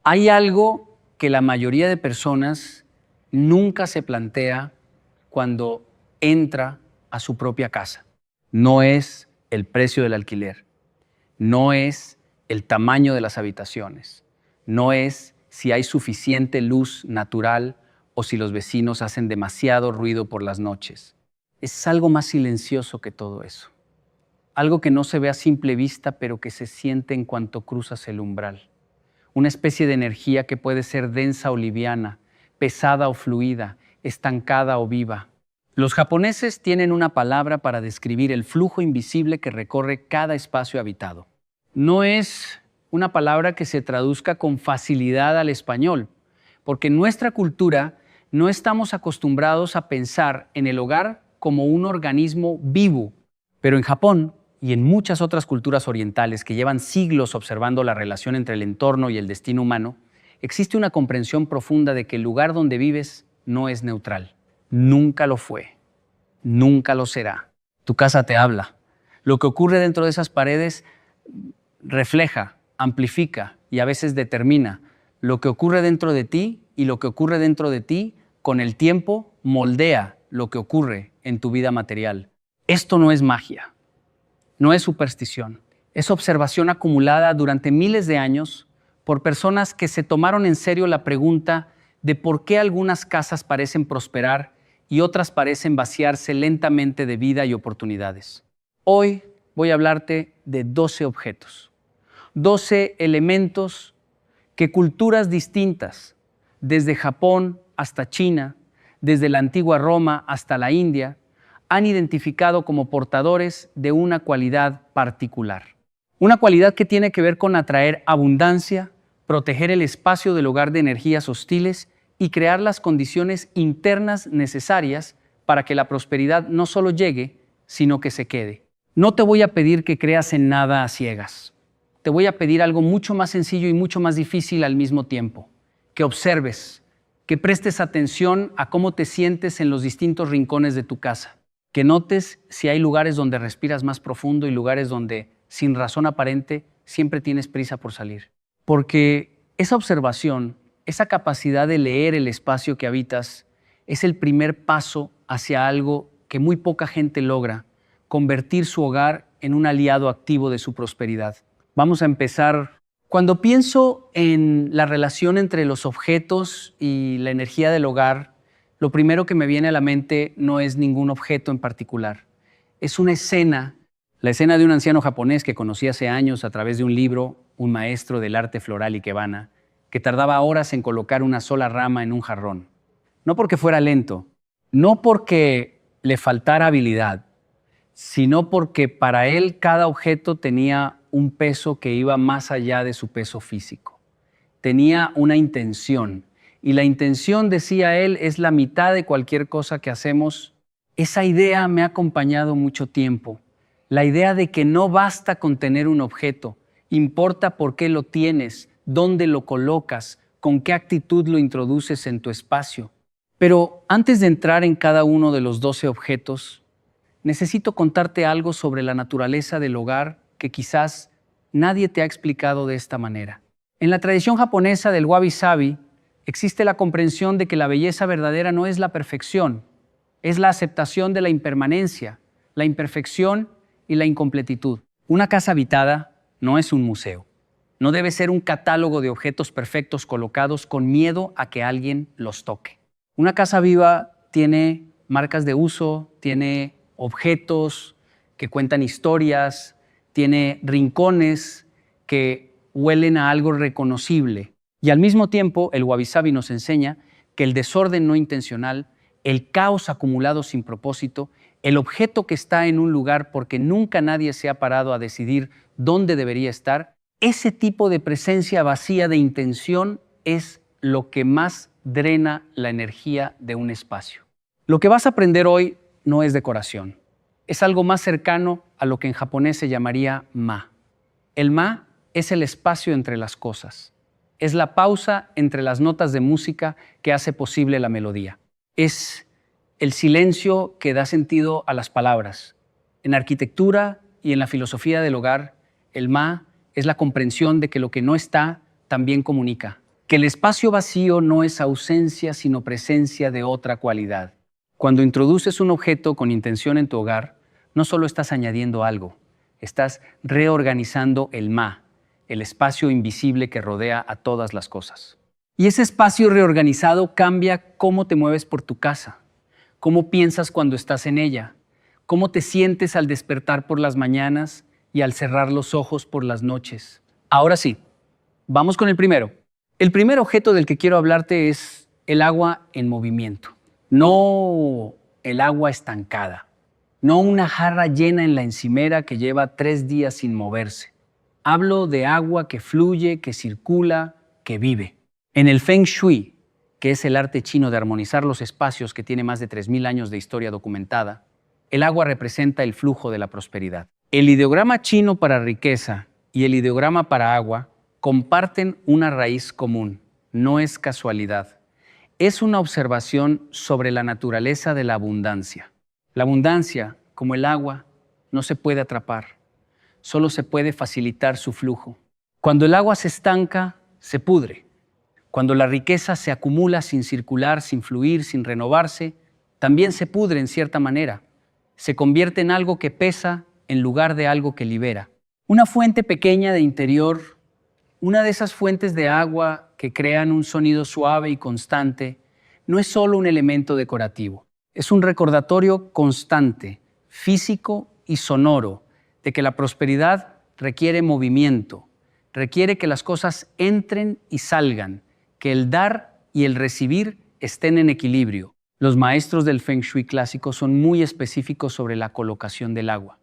Hay algo que la mayoría de personas nunca se plantea cuando entra a su propia casa. No es el precio del alquiler, no es el tamaño de las habitaciones, no es si hay suficiente luz natural o si los vecinos hacen demasiado ruido por las noches. Es algo más silencioso que todo eso. Algo que no se ve a simple vista, pero que se siente en cuanto cruzas el umbral. Una especie de energía que puede ser densa o liviana, pesada o fluida, estancada o viva. Los japoneses tienen una palabra para describir el flujo invisible que recorre cada espacio habitado. No es una palabra que se traduzca con facilidad al español, porque en nuestra cultura no estamos acostumbrados a pensar en el hogar como un organismo vivo. Pero en Japón y en muchas otras culturas orientales que llevan siglos observando la relación entre el entorno y el destino humano, existe una comprensión profunda de que el lugar donde vives no es neutral. Nunca lo fue. Nunca lo será. Tu casa te habla. Lo que ocurre dentro de esas paredes refleja, amplifica y a veces determina lo que ocurre dentro de ti, y lo que ocurre dentro de ti con el tiempo moldea lo que ocurre en tu vida material. Esto no es magia, no es superstición, es observación acumulada durante miles de años por personas que se tomaron en serio la pregunta de por qué algunas casas parecen prosperar y otras parecen vaciarse lentamente de vida y oportunidades. Hoy voy a hablarte de 12 objetos, 12 elementos que culturas distintas, desde Japón hasta China, desde la antigua Roma hasta la India, han identificado como portadores de una cualidad particular. Una cualidad que tiene que ver con atraer abundancia, proteger el espacio del hogar de energías hostiles y crear las condiciones internas necesarias para que la prosperidad no solo llegue, sino que se quede. No te voy a pedir que creas en nada a ciegas. Te voy a pedir algo mucho más sencillo y mucho más difícil al mismo tiempo. Que observes, que prestes atención a cómo te sientes en los distintos rincones de tu casa. Que notes si hay lugares donde respiras más profundo y lugares donde, sin razón aparente, siempre tienes prisa por salir. Porque esa observación, esa capacidad de leer el espacio que habitas, es el primer paso hacia algo que muy poca gente logra: convertir su hogar en un aliado activo de su prosperidad. Vamos a empezar. Cuando pienso en la relación entre los objetos y la energía del hogar, lo primero que me viene a la mente no es ningún objeto en particular. Es una escena, la escena de un anciano japonés que conocí hace años a través de un libro, un maestro del arte floral ikebana, que tardaba horas en colocar una sola rama en un jarrón. No porque fuera lento, no porque le faltara habilidad, sino porque para él cada objeto tenía un peso que iba más allá de su peso físico. Tenía una intención, y la intención, decía él, es la mitad de cualquier cosa que hacemos. Esa idea me ha acompañado mucho tiempo. La idea de que no basta con tener un objeto, importa por qué lo tienes, dónde lo colocas, con qué actitud lo introduces en tu espacio. Pero antes de entrar en cada uno de los 12 objetos, necesito contarte algo sobre la naturaleza del hogar que quizás nadie te ha explicado de esta manera. En la tradición japonesa del wabi-sabi existe la comprensión de que la belleza verdadera no es la perfección, es la aceptación de la impermanencia, la imperfección y la incompletitud. Una casa habitada no es un museo. No debe ser un catálogo de objetos perfectos colocados con miedo a que alguien los toque. Una casa viva tiene marcas de uso, tiene objetos que cuentan historias, tiene rincones que huelen a algo reconocible. Y al mismo tiempo, el wabi-sabi nos enseña que el desorden no intencional, el caos acumulado sin propósito, el objeto que está en un lugar porque nunca nadie se ha parado a decidir dónde debería estar, ese tipo de presencia vacía de intención es lo que más drena la energía de un espacio. Lo que vas a aprender hoy no es decoración. Es algo más cercano a lo que en japonés se llamaría ma. El ma es el espacio entre las cosas. Es la pausa entre las notas de música que hace posible la melodía. Es el silencio que da sentido a las palabras. En arquitectura y en la filosofía del hogar, el ma es la comprensión de que lo que no está también comunica. que el espacio vacío no es ausencia sino presencia de otra cualidad. Cuando introduces un objeto con intención en tu hogar, no solo estás añadiendo algo, estás reorganizando el el espacio invisible que rodea a todas las cosas. Y ese espacio reorganizado cambia cómo te mueves por tu casa, cómo piensas cuando estás en ella, cómo te sientes al despertar por las mañanas y al cerrar los ojos por las noches. Ahora sí, vamos con el primero. El primer objeto del que quiero hablarte es el agua en movimiento. No el agua estancada, no una jarra llena en la encimera que lleva 3 días sin moverse. Hablo de agua que fluye, que circula, que vive. En el Feng Shui, que es el arte chino de armonizar los espacios que tiene más de 3.000 años de historia documentada, el agua representa el flujo de la prosperidad. El ideograma chino para riqueza y el ideograma para agua comparten una raíz común, no es casualidad. Es una observación sobre la naturaleza de la abundancia. La abundancia, como el agua, no se puede atrapar, solo se puede facilitar su flujo. Cuando el agua se estanca, se pudre. Cuando la riqueza se acumula sin circular, sin fluir, sin renovarse, también se pudre en cierta manera. Se convierte en algo que pesa en lugar de algo que libera. Una fuente pequeña de interior, una de esas fuentes de agua que crean un sonido suave y constante, no es solo un elemento decorativo. Es un recordatorio constante, físico y sonoro, de que la prosperidad requiere movimiento, requiere que las cosas entren y salgan, que el dar y el recibir estén en equilibrio. Los maestros del Feng Shui clásico son muy específicos sobre la colocación del agua.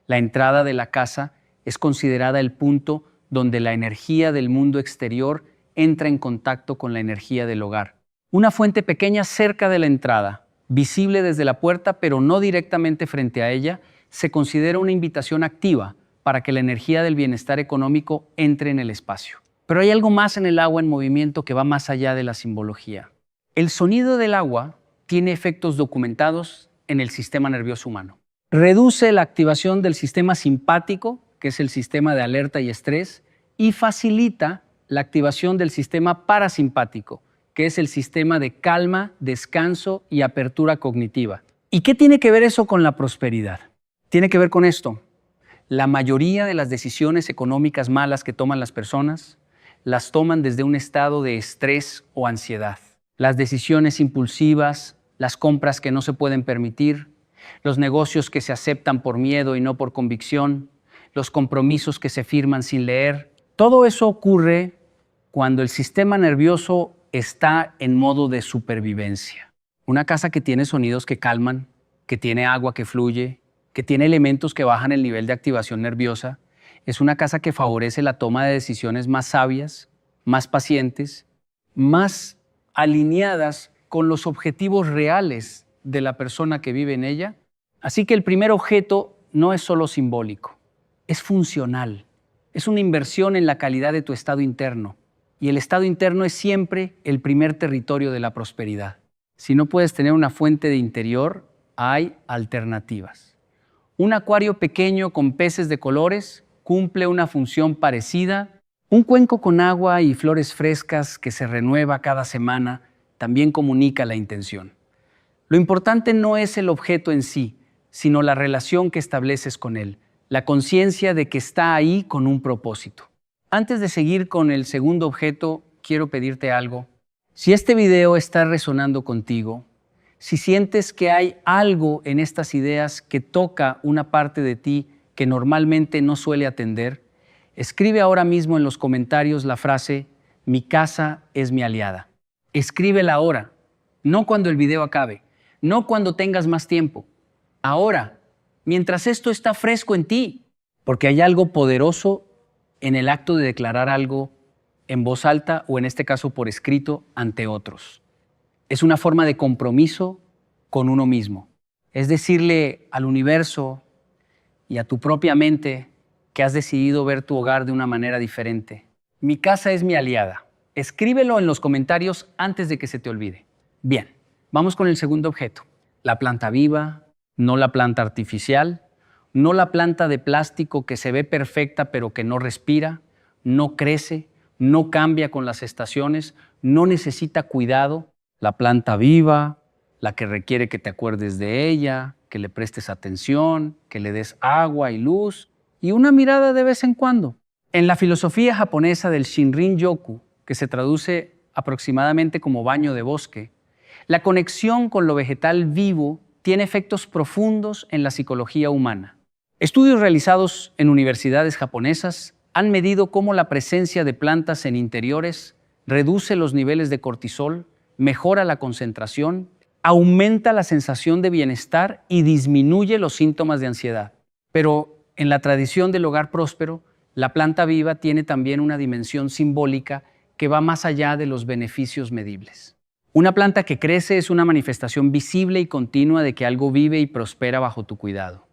La entrada de la casa es considerada el punto donde la energía del mundo exterior entra en contacto con la energía del hogar. Una fuente pequeña cerca de la entrada, visible desde la puerta pero no directamente frente a ella, se considera una invitación activa para que la energía del bienestar económico entre en el espacio. Pero hay algo más en el agua en movimiento que va más allá de la simbología. El sonido del agua tiene efectos documentados en el sistema nervioso humano. Reduce la activación del sistema simpático, que es el sistema de alerta y estrés, y facilita la activación del sistema parasimpático, que es el sistema de calma, descanso y apertura cognitiva. ¿Y qué tiene que ver eso con la prosperidad? Tiene que ver con esto. La mayoría de las decisiones económicas malas que toman las personas las toman desde un estado de estrés o ansiedad. Las decisiones impulsivas, las compras que no se pueden permitir, los negocios que se aceptan por miedo y no por convicción, los compromisos que se firman sin leer. Todo eso ocurre cuando el sistema nervioso está en modo de supervivencia. Una casa que tiene sonidos que calman, que tiene agua que fluye, que tiene elementos que bajan el nivel de activación nerviosa, es una casa que favorece la toma de decisiones más sabias, más pacientes, más alineadas con los objetivos reales de la persona que vive en ella. Así que el primer objeto no es solo simbólico, es funcional. Es una inversión en la calidad de tu estado interno. Y el estado interno es siempre el primer territorio de la prosperidad. Si no puedes tener una fuente de interior, hay alternativas. Un acuario pequeño con peces de colores cumple una función parecida. Un cuenco con agua y flores frescas que se renueva cada semana también comunica la intención. Lo importante no es el objeto en sí, sino la relación que estableces con él, la conciencia de que está ahí con un propósito. Antes de seguir con el segundo objeto, quiero pedirte algo. Si este video está resonando contigo, si sientes que hay algo en estas ideas que toca una parte de ti que normalmente no suele atender, escribe ahora mismo en los comentarios la frase «Mi casa es mi aliada». Escríbela ahora, no cuando el video acabe, no cuando tengas más tiempo. Ahora, mientras esto está fresco en ti, porque hay algo poderoso en el acto de declarar algo en voz alta o en este caso por escrito ante otros. Es una forma de compromiso con uno mismo. Es decirle al universo y a tu propia mente que has decidido ver tu hogar de una manera diferente. Mi casa es mi aliada. Escríbelo en los comentarios antes de que se te olvide. Bien, vamos con el segundo objeto. La planta viva, no la planta artificial, no la planta de plástico que se ve perfecta pero que no respira, no crece, no cambia con las estaciones, no necesita cuidado. La planta viva, la que requiere que te acuerdes de ella, que le prestes atención, que le des agua y luz y una mirada de vez en cuando. En la filosofía japonesa del Shinrin-yoku, que se traduce aproximadamente como baño de bosque, la conexión con lo vegetal vivo tiene efectos profundos en la psicología humana. Estudios realizados en universidades japonesas han medido cómo la presencia de plantas en interiores reduce los niveles de cortisol, mejora la concentración, aumenta la sensación de bienestar y disminuye los síntomas de ansiedad. Pero en la tradición del hogar próspero, la planta viva tiene también una dimensión simbólica que va más allá de los beneficios medibles. Una planta que crece es una manifestación visible y continua de que algo vive y prospera bajo tu cuidado.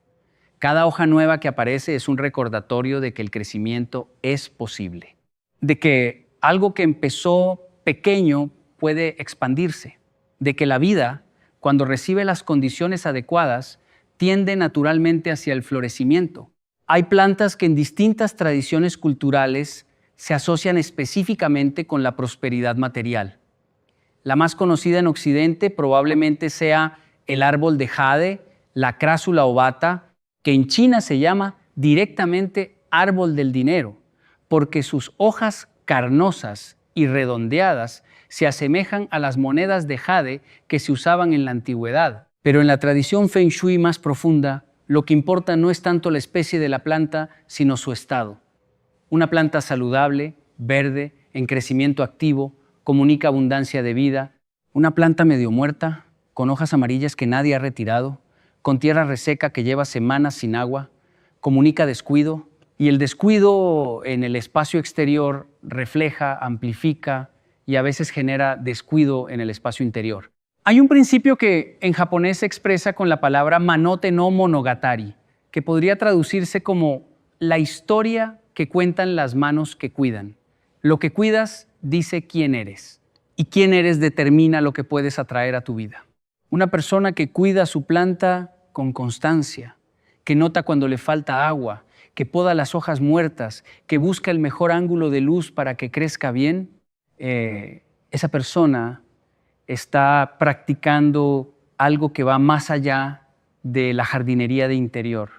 Cada hoja nueva que aparece es un recordatorio de que el crecimiento es posible, de que algo que empezó pequeño puede expandirse, de que la vida, cuando recibe las condiciones adecuadas, tiende naturalmente hacia el florecimiento. Hay plantas que en distintas tradiciones culturales se asocian específicamente con la prosperidad material. La más conocida en Occidente probablemente sea el árbol de jade, la crásula ovata, que en China se llama directamente árbol del dinero, porque sus hojas carnosas y redondeadas se asemejan a las monedas de jade que se usaban en la antigüedad. Pero en la tradición Feng Shui más profunda, lo que importa no es tanto la especie de la planta, sino su estado. Una planta saludable, verde, en crecimiento activo, comunica abundancia de vida. Una planta medio muerta, con hojas amarillas que nadie ha retirado, con tierra reseca que lleva semanas sin agua, comunica descuido, y el descuido en el espacio exterior refleja, amplifica y a veces genera descuido en el espacio interior. Hay un principio que en japonés se expresa con la palabra manote no monogatari, que podría traducirse como la historia que cuentan las manos que cuidan. Lo que cuidas dice quién eres, y quién eres determina lo que puedes atraer a tu vida. Una persona que cuida su planta con constancia, que nota cuando le falta agua, que poda las hojas muertas, que busca el mejor ángulo de luz para que crezca bien, esa persona está practicando algo que va más allá de la jardinería de interior.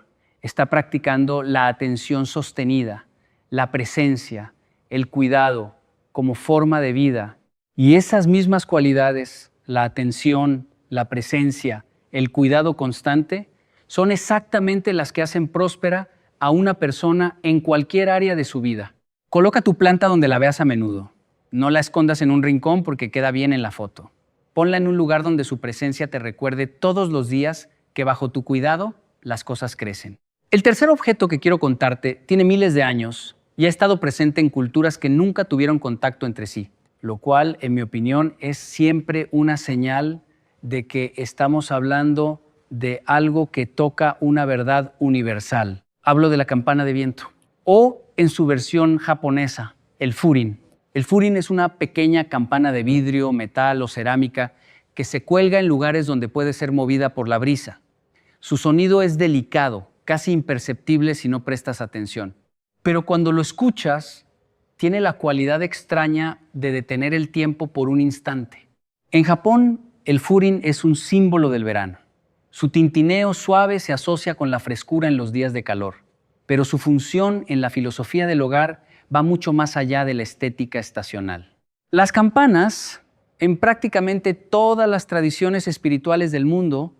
Está practicando la atención sostenida, la presencia, el cuidado como forma de vida. Y esas mismas cualidades, la atención, la presencia, el cuidado constante, son exactamente las que hacen próspera a una persona en cualquier área de su vida. Coloca tu planta donde la veas a menudo. No la escondas en un rincón porque queda bien en la foto. Ponla en un lugar donde su presencia te recuerde todos los días que bajo tu cuidado las cosas crecen. El tercer objeto que quiero contarte tiene miles de años y ha estado presente en culturas que nunca tuvieron contacto entre sí, lo cual, en mi opinión, es siempre una señal de que estamos hablando de algo que toca una verdad universal. Hablo de la campana de viento, o en su versión japonesa, el furin. El furin es una pequeña campana de vidrio, metal o cerámica que se cuelga en lugares donde puede ser movida por la brisa. Su sonido es delicado, casi imperceptible si no prestas atención. Pero cuando lo escuchas, tiene la cualidad extraña de detener el tiempo por un instante. En Japón, el furin es un símbolo del verano. Su tintineo suave se asocia con la frescura en los días de calor, pero su función en la filosofía del hogar va mucho más allá de la estética estacional. Las campanas, en prácticamente todas las tradiciones espirituales del mundo,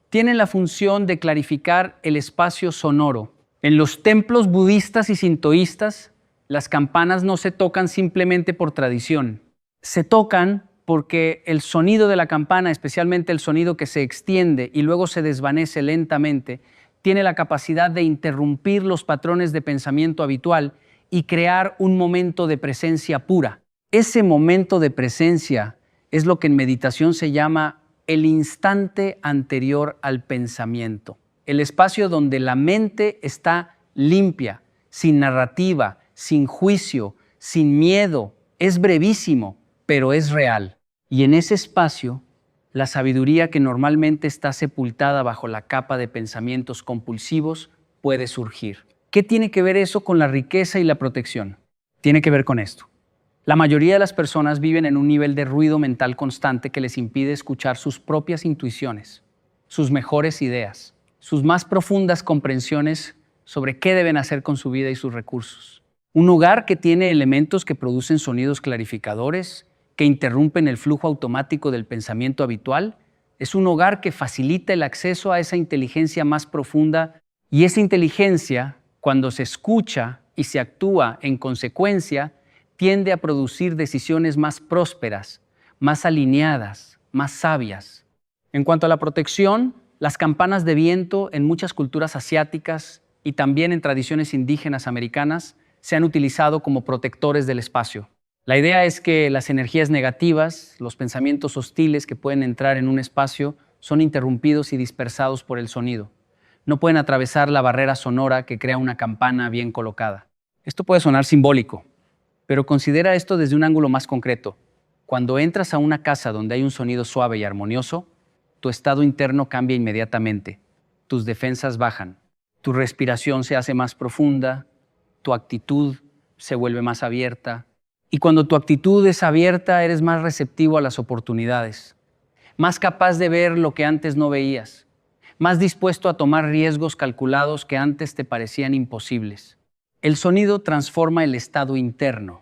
tienen la función de clarificar el espacio sonoro. En los templos budistas y sintoístas, las campanas no se tocan simplemente por tradición. Se tocan porque el sonido de la campana, especialmente el sonido que se extiende y luego se desvanece lentamente, tiene la capacidad de interrumpir los patrones de pensamiento habitual y crear un momento de presencia pura. Ese momento de presencia es lo que en meditación se llama el instante anterior al pensamiento, el espacio donde la mente está limpia, sin narrativa, sin juicio, sin miedo. Es brevísimo, pero es real. Y en ese espacio, la sabiduría que normalmente está sepultada bajo la capa de pensamientos compulsivos puede surgir. ¿Qué tiene que ver eso con la riqueza y la protección? Tiene que ver con esto. La mayoría de las personas viven en un nivel de ruido mental constante que les impide escuchar sus propias intuiciones, sus mejores ideas, sus más profundas comprensiones sobre qué deben hacer con su vida y sus recursos. Un hogar que tiene elementos que producen sonidos clarificadores, que interrumpen el flujo automático del pensamiento habitual, es un hogar que facilita el acceso a esa inteligencia más profunda, y esa inteligencia, cuando se escucha y se actúa en consecuencia, tiende a producir decisiones más prósperas, más alineadas, más sabias. En cuanto a la protección, las campanas de viento en muchas culturas asiáticas y también en tradiciones indígenas americanas se han utilizado como protectores del espacio. La idea es que las energías negativas, los pensamientos hostiles que pueden entrar en un espacio, son interrumpidos y dispersados por el sonido. No pueden atravesar la barrera sonora que crea una campana bien colocada. Esto puede sonar simbólico, pero considera esto desde un ángulo más concreto. Cuando entras a una casa donde hay un sonido suave y armonioso, tu estado interno cambia inmediatamente. Tus defensas bajan, tu respiración se hace más profunda, tu actitud se vuelve más abierta. Y cuando tu actitud es abierta, eres más receptivo a las oportunidades, más capaz de ver lo que antes no veías, más dispuesto a tomar riesgos calculados que antes te parecían imposibles. El sonido transforma el estado interno.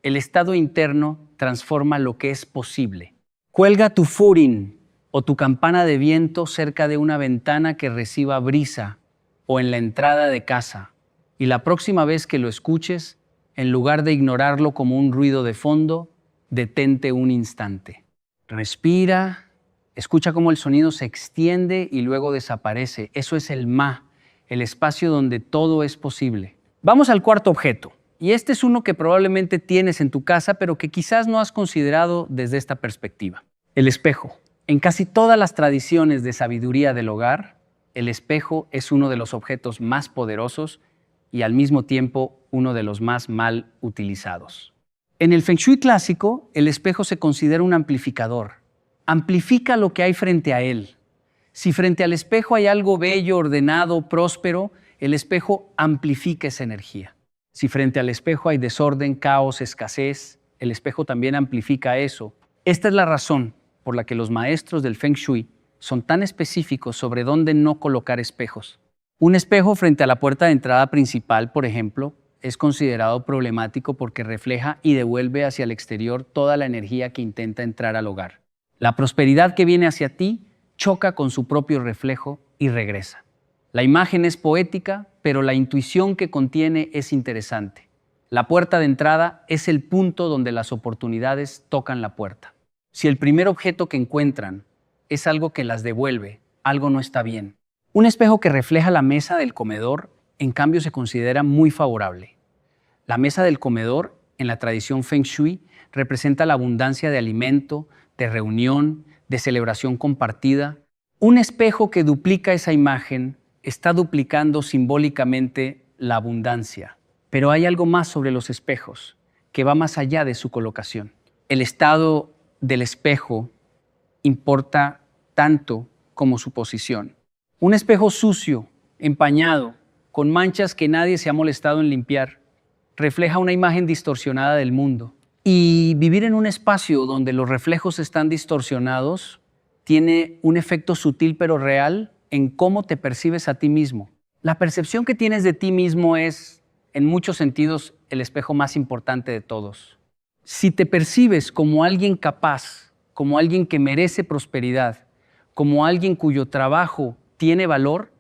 El estado interno transforma lo que es posible. Cuelga tu furin o tu campana de viento cerca de una ventana que reciba brisa o en la entrada de casa. Y la próxima vez que lo escuches, en lugar de ignorarlo como un ruido de fondo, detente un instante. Respira, escucha cómo el sonido se extiende y luego desaparece. Eso es el Ma, el espacio donde todo es posible. Vamos al cuarto objeto. Y este es uno que probablemente tienes en tu casa, pero que quizás no has considerado desde esta perspectiva. El espejo. En casi todas las tradiciones de sabiduría del hogar, el espejo es uno de los objetos más poderosos y al mismo tiempo uno de los más mal utilizados. En el Feng Shui clásico, el espejo se considera un amplificador. Amplifica lo que hay frente a él. Si frente al espejo hay algo bello, ordenado, próspero, el espejo amplifica esa energía. Si frente al espejo hay desorden, caos, escasez, el espejo también amplifica eso. Esta es la razón por la que los maestros del Feng Shui son tan específicos sobre dónde no colocar espejos. Un espejo frente a la puerta de entrada principal, por ejemplo, es considerado problemático porque refleja y devuelve hacia el exterior toda la energía que intenta entrar al hogar. La prosperidad que viene hacia ti choca con su propio reflejo y regresa. La imagen es poética, pero la intuición que contiene es interesante. La puerta de entrada es el punto donde las oportunidades tocan la puerta. Si el primer objeto que encuentran es algo que las devuelve, algo no está bien. Un espejo que refleja la mesa del comedor, en cambio, se considera muy favorable. La mesa del comedor, en la tradición Feng Shui, representa la abundancia de alimento, de reunión, de celebración compartida. Un espejo que duplica esa imagen está duplicando simbólicamente la abundancia. Pero hay algo más sobre los espejos, que va más allá de su colocación. El estado del espejo importa tanto como su posición. Un espejo sucio, empañado, con manchas que nadie se ha molestado en limpiar, refleja una imagen distorsionada del mundo. Y vivir en un espacio donde los reflejos están distorsionados tiene un efecto sutil pero real en cómo te percibes a ti mismo. La percepción que tienes de ti mismo es, en muchos sentidos, el espejo más importante de todos. Si te percibes como alguien capaz, como alguien que merece prosperidad, como alguien cuyo trabajo tiene valor,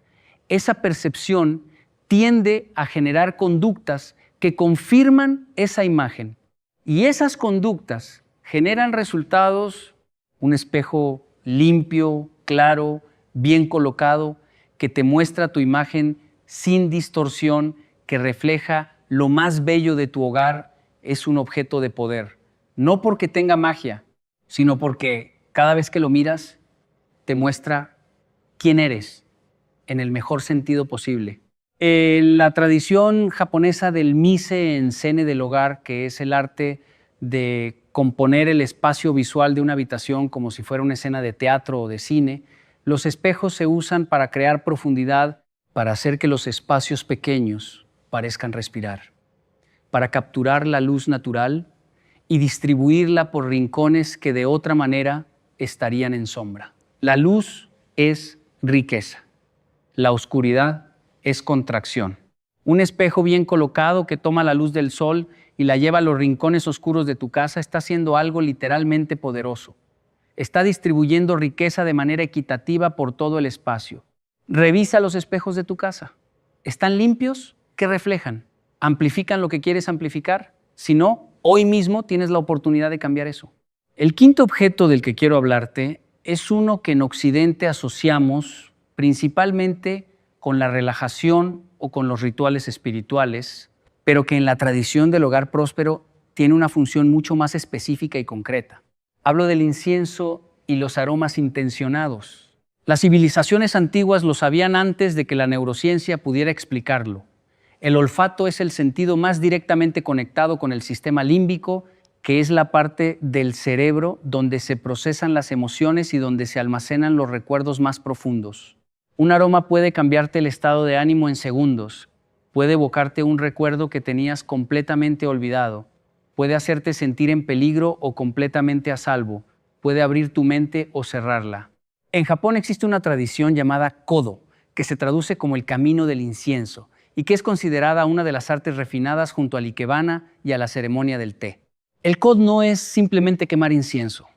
esa percepción tiende a generar conductas que confirman esa imagen. Y esas conductas generan resultados, un espejo limpio, claro, bien colocado, que te muestra tu imagen sin distorsión, que refleja lo más bello de tu hogar, es un objeto de poder. No porque tenga magia, sino porque cada vez que lo miras, te muestra quién eres en el mejor sentido posible. La tradición japonesa del mise-en-scène del hogar, que es el arte de componer el espacio visual de una habitación como si fuera una escena de teatro o de cine, los espejos se usan para crear profundidad, para hacer que los espacios pequeños parezcan respirar, para capturar la luz natural y distribuirla por rincones que de otra manera estarían en sombra. La luz es riqueza. La oscuridad es contracción. Un espejo bien colocado que toma la luz del sol y la lleva a los rincones oscuros de tu casa está haciendo algo literalmente poderoso. Está distribuyendo riqueza de manera equitativa por todo el espacio. Revisa los espejos de tu casa. ¿Están limpios? ¿Qué reflejan? ¿Amplifican lo que quieres amplificar? Si no, hoy mismo tienes la oportunidad de cambiar eso. El quinto objeto del que quiero hablarte es uno que en Occidente asociamos principalmente con la relajación o con los rituales espirituales, pero que en la tradición del hogar próspero tiene una función mucho más específica y concreta. Hablo del incienso y los aromas intencionados. Las civilizaciones antiguas lo sabían antes de que la neurociencia pudiera explicarlo. El olfato es el sentido más directamente conectado con el sistema límbico, que es la parte del cerebro donde se procesan las emociones y donde se almacenan los recuerdos más profundos. Un aroma puede cambiarte el estado de ánimo en segundos, puede evocarte un recuerdo que tenías completamente olvidado, puede hacerte sentir en peligro o completamente a salvo, puede abrir tu mente o cerrarla. En Japón existe una tradición llamada Kodo, que se traduce como el camino del incienso, y que es considerada una de las artes refinadas junto al ikebana y a la ceremonia del té. El Kodo no es simplemente quemar incienso,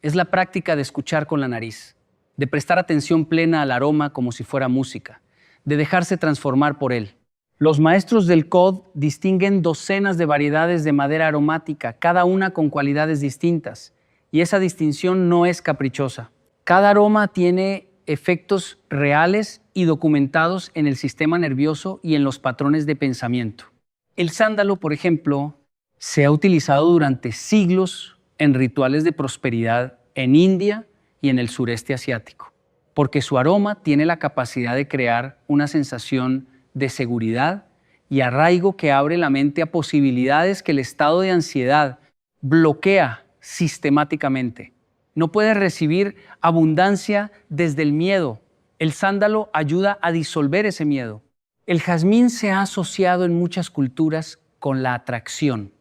es la práctica de escuchar con la nariz, de prestar atención plena al aroma como si fuera música, de dejarse transformar por él. Los maestros del Kodo distinguen docenas de variedades de madera aromática, cada una con cualidades distintas, y esa distinción no es caprichosa. Cada aroma tiene efectos reales y documentados en el sistema nervioso y en los patrones de pensamiento. El sándalo, por ejemplo, se ha utilizado durante siglos en rituales de prosperidad en India y en el sureste asiático, porque su aroma tiene la capacidad de crear una sensación de seguridad y arraigo que abre la mente a posibilidades que el estado de ansiedad bloquea sistemáticamente. No puedes recibir abundancia desde el miedo. El sándalo ayuda a disolver ese miedo. El jazmín se ha asociado en muchas culturas con la atracción.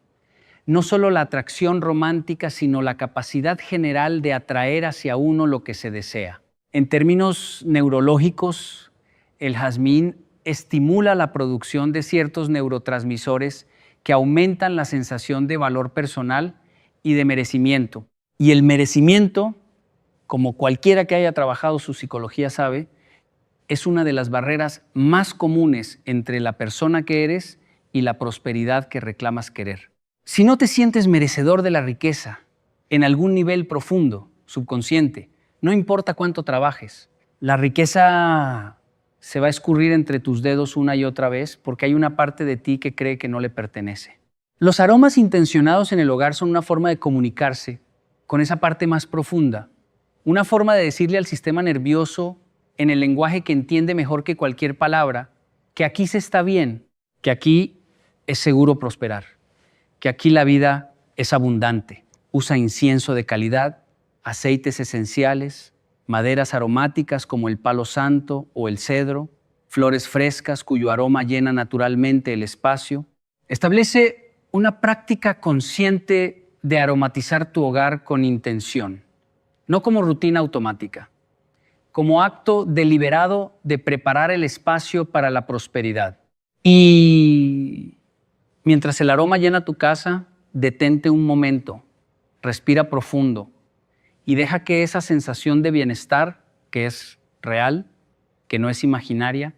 No solo la atracción romántica, sino la capacidad general de atraer hacia uno lo que se desea. En términos neurológicos, el jazmín estimula la producción de ciertos neurotransmisores que aumentan la sensación de valor personal y de merecimiento. Y el merecimiento, como cualquiera que haya trabajado su psicología sabe, es una de las barreras más comunes entre la persona que eres y la prosperidad que reclamas querer. Si no te sientes merecedor de la riqueza en algún nivel profundo, subconsciente, no importa cuánto trabajes, la riqueza se va a escurrir entre tus dedos una y otra vez porque hay una parte de ti que cree que no le pertenece. Los aromas intencionados en el hogar son una forma de comunicarse con esa parte más profunda, una forma de decirle al sistema nervioso en el lenguaje que entiende mejor que cualquier palabra, que aquí se está bien, que aquí es seguro prosperar, que aquí la vida es abundante. Usa incienso de calidad, aceites esenciales, maderas aromáticas como el palo santo o el cedro, flores frescas cuyo aroma llena naturalmente el espacio. Establece una práctica consciente de aromatizar tu hogar con intención, no como rutina automática, como acto deliberado de preparar el espacio para la prosperidad. Y mientras el aroma llena tu casa, detente un momento, respira profundo y deja que esa sensación de bienestar, que es real, que no es imaginaria,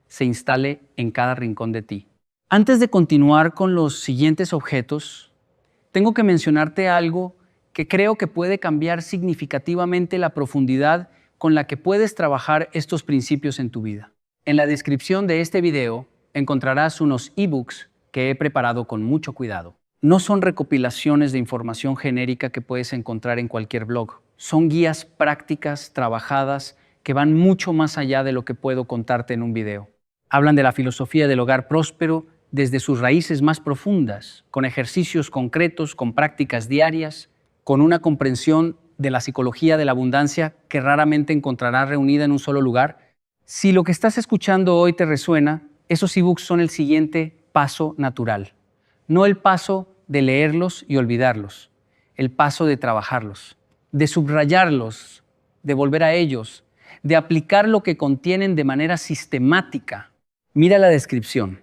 se instale en cada rincón de ti. Antes de continuar con los siguientes objetos, tengo que mencionarte algo que creo que puede cambiar significativamente la profundidad con la que puedes trabajar estos principios en tu vida. En la descripción de este video encontrarás unos ebooks que he preparado con mucho cuidado. No son recopilaciones de información genérica que puedes encontrar en cualquier blog. Son guías prácticas, trabajadas, que van mucho más allá de lo que puedo contarte en un video. Hablan de la filosofía del hogar próspero desde sus raíces más profundas, con ejercicios concretos, con prácticas diarias, con una comprensión de la psicología de la abundancia que raramente encontrarás reunida en un solo lugar. Si lo que estás escuchando hoy te resuena, esos ebooks son el siguiente paso natural. No el paso de leerlos y olvidarlos, el paso de trabajarlos, de subrayarlos, de volver a ellos, de aplicar lo que contienen de manera sistemática. Mira la descripción.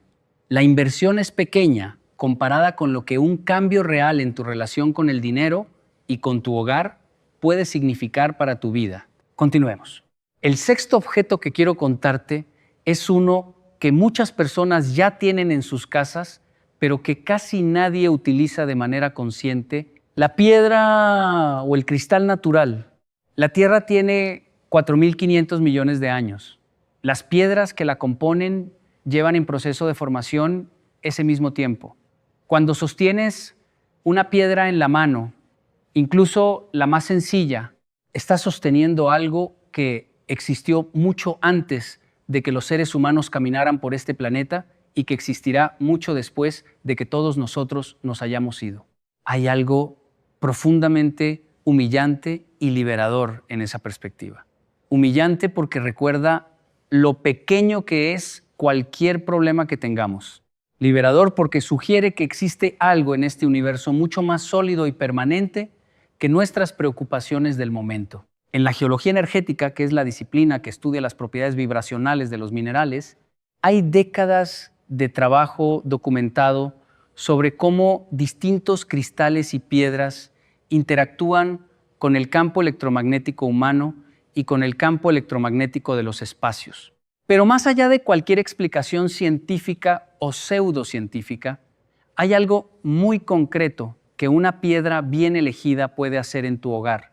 La inversión es pequeña comparada con lo que un cambio real en tu relación con el dinero y con tu hogar puede significar para tu vida. Continuemos. El sexto objeto que quiero contarte es uno que muchas personas ya tienen en sus casas, pero que casi nadie utiliza de manera consciente: la piedra o el cristal natural. La Tierra tiene 4.500 millones de años. Las piedras que la componen llevan en proceso de formación ese mismo tiempo. Cuando sostienes una piedra en la mano, incluso la más sencilla, estás sosteniendo algo que existió mucho antes de que los seres humanos caminaran por este planeta y que existirá mucho después de que todos nosotros nos hayamos ido. Hay algo profundamente humillante y liberador en esa perspectiva. Humillante porque recuerda lo pequeño que es cualquier problema que tengamos. Liberador porque sugiere que existe algo en este universo mucho más sólido y permanente que nuestras preocupaciones del momento. En la geología energética, que es la disciplina que estudia las propiedades vibracionales de los minerales, hay décadas de trabajo documentado sobre cómo distintos cristales y piedras interactúan con el campo electromagnético humano y con el campo electromagnético de los espacios. Pero más allá de cualquier explicación científica o pseudocientífica, hay algo muy concreto que una piedra bien elegida puede hacer en tu hogar.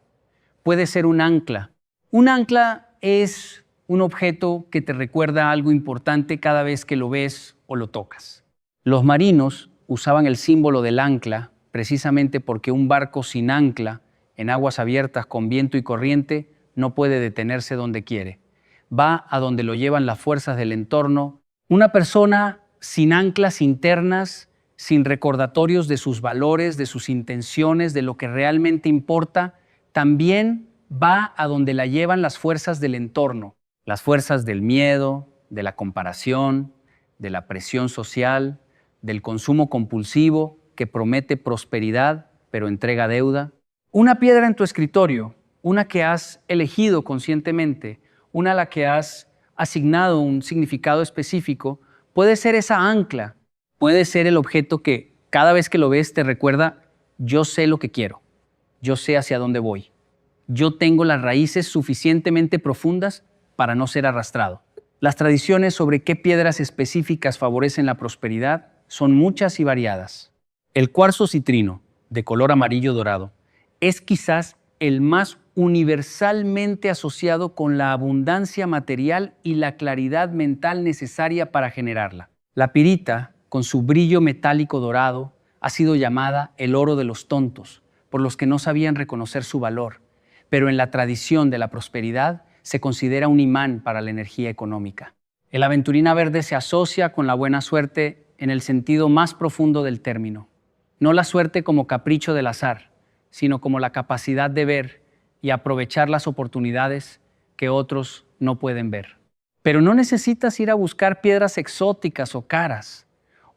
Puede ser un ancla. Un ancla es un objeto que te recuerda algo importante cada vez que lo ves o lo tocas. Los marinos usaban el símbolo del ancla precisamente porque un barco sin ancla, en aguas abiertas con viento y corriente, no puede detenerse donde quiere. Va a donde lo llevan las fuerzas del entorno. Una persona sin anclas internas, sin recordatorios de sus valores, de sus intenciones, de lo que realmente importa, también va a donde la llevan las fuerzas del entorno, las fuerzas del miedo, de la comparación, de la presión social, del consumo compulsivo que promete prosperidad pero entrega deuda. Una piedra en tu escritorio, una que has elegido conscientemente, una a la que has asignado un significado específico, puede ser esa ancla, puede ser el objeto que cada vez que lo ves te recuerda: yo sé lo que quiero, yo sé hacia dónde voy, yo tengo las raíces suficientemente profundas para no ser arrastrado. Las tradiciones sobre qué piedras específicas favorecen la prosperidad son muchas y variadas. El cuarzo citrino, de color amarillo dorado, es quizás el más universalmente asociado con la abundancia material y la claridad mental necesaria para generarla. La pirita, con su brillo metálico dorado, ha sido llamada el oro de los tontos, por los que no sabían reconocer su valor, pero en la tradición de la prosperidad se considera un imán para la energía económica. El aventurina verde se asocia con la buena suerte en el sentido más profundo del término. No la suerte como capricho del azar, sino como la capacidad de ver y aprovechar las oportunidades que otros no pueden ver. Pero no necesitas ir a buscar piedras exóticas o caras.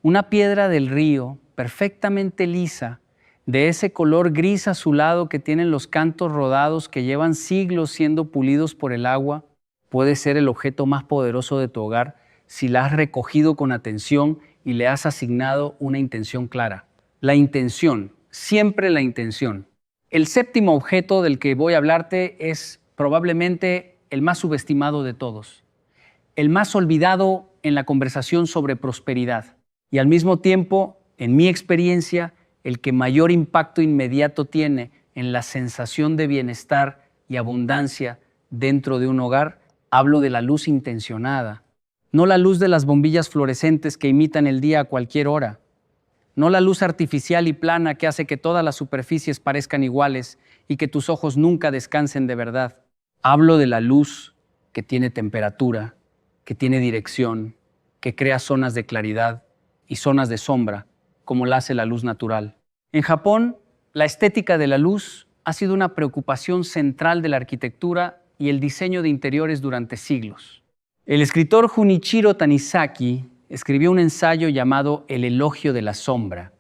Una piedra del río, perfectamente lisa, de ese color gris azulado que tienen los cantos rodados que llevan siglos siendo pulidos por el agua, puede ser el objeto más poderoso de tu hogar si la has recogido con atención y le has asignado una intención clara. La intención, siempre la intención. El séptimo objeto del que voy a hablarte es probablemente el más subestimado de todos, el más olvidado en la conversación sobre prosperidad y al mismo tiempo, en mi experiencia, el que mayor impacto inmediato tiene en la sensación de bienestar y abundancia dentro de un hogar. Hablo de la luz intencionada, no la luz de las bombillas fluorescentes que imitan el día a cualquier hora, no la luz artificial y plana que hace que todas las superficies parezcan iguales y que tus ojos nunca descansen de verdad. Hablo de la luz que tiene temperatura, que tiene dirección, que crea zonas de claridad y zonas de sombra, como la hace la luz natural. En Japón, la estética de la luz ha sido una preocupación central de la arquitectura y el diseño de interiores durante siglos. El escritor Junichiro Tanizaki escribió un ensayo llamado El elogio de la sombra,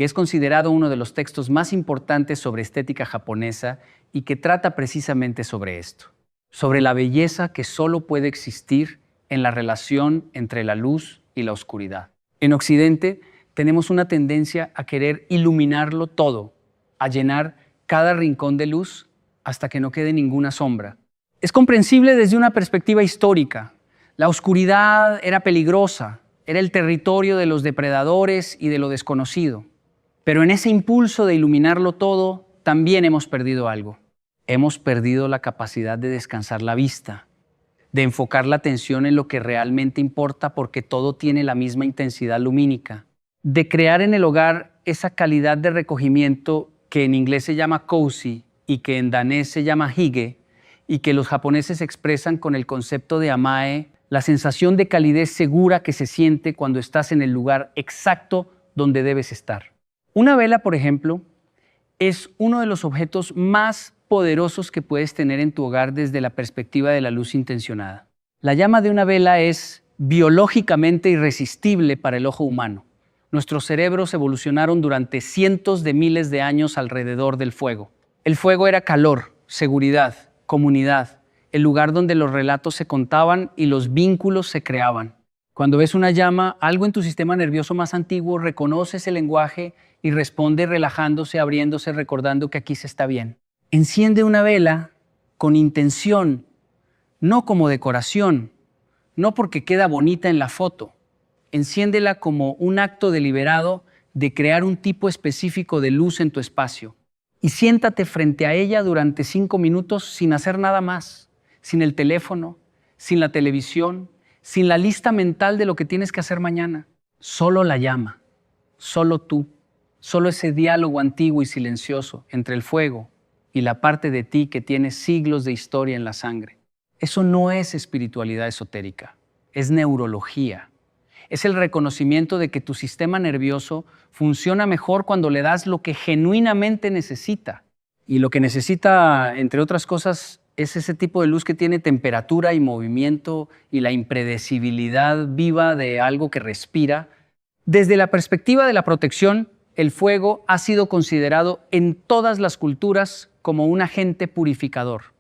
que es considerado uno de los textos más importantes sobre estética japonesa y que trata precisamente sobre esto, sobre la belleza que solo puede existir en la relación entre la luz y la oscuridad. En Occidente tenemos una tendencia a querer iluminarlo todo, a llenar cada rincón de luz hasta que no quede ninguna sombra. Es comprensible desde una perspectiva histórica. La oscuridad era peligrosa, era el territorio de los depredadores y de lo desconocido. Pero en ese impulso de iluminarlo todo, también hemos perdido algo. Hemos perdido la capacidad de descansar la vista, de enfocar la atención en lo que realmente importa porque todo tiene la misma intensidad lumínica, de crear en el hogar esa calidad de recogimiento que en inglés se llama cozy y que en danés se llama hige y que los japoneses expresan con el concepto de amae, la sensación de calidez segura que se siente cuando estás en el lugar exacto donde debes estar. Una vela, por ejemplo, es uno de los objetos más poderosos que puedes tener en tu hogar desde la perspectiva de la luz intencionada. La llama de una vela es biológicamente irresistible para el ojo humano. Nuestros cerebros evolucionaron durante cientos de miles de años alrededor del fuego. El fuego era calor, seguridad, comunidad, el lugar donde los relatos se contaban y los vínculos se creaban. Cuando ves una llama, algo en tu sistema nervioso más antiguo reconoce ese lenguaje y responde relajándose, abriéndose, recordando que aquí se está bien. Enciende una vela con intención, no como decoración, no porque queda bonita en la foto. Enciéndela como un acto deliberado de crear un tipo específico de luz en tu espacio. Y siéntate frente a ella durante 5 minutos sin hacer nada más, sin el teléfono, sin la televisión, sin la lista mental de lo que tienes que hacer mañana. Solo la llama, solo tú, solo ese diálogo antiguo y silencioso entre el fuego y la parte de ti que tiene siglos de historia en la sangre. Eso no es espiritualidad esotérica, es neurología. Es el reconocimiento de que tu sistema nervioso funciona mejor cuando le das lo que genuinamente necesita. Y lo que necesita, entre otras cosas, es ese tipo de luz que tiene temperatura y movimiento y la impredecibilidad viva de algo que respira. Desde la perspectiva de la protección, el fuego ha sido considerado en todas las culturas como un agente purificador.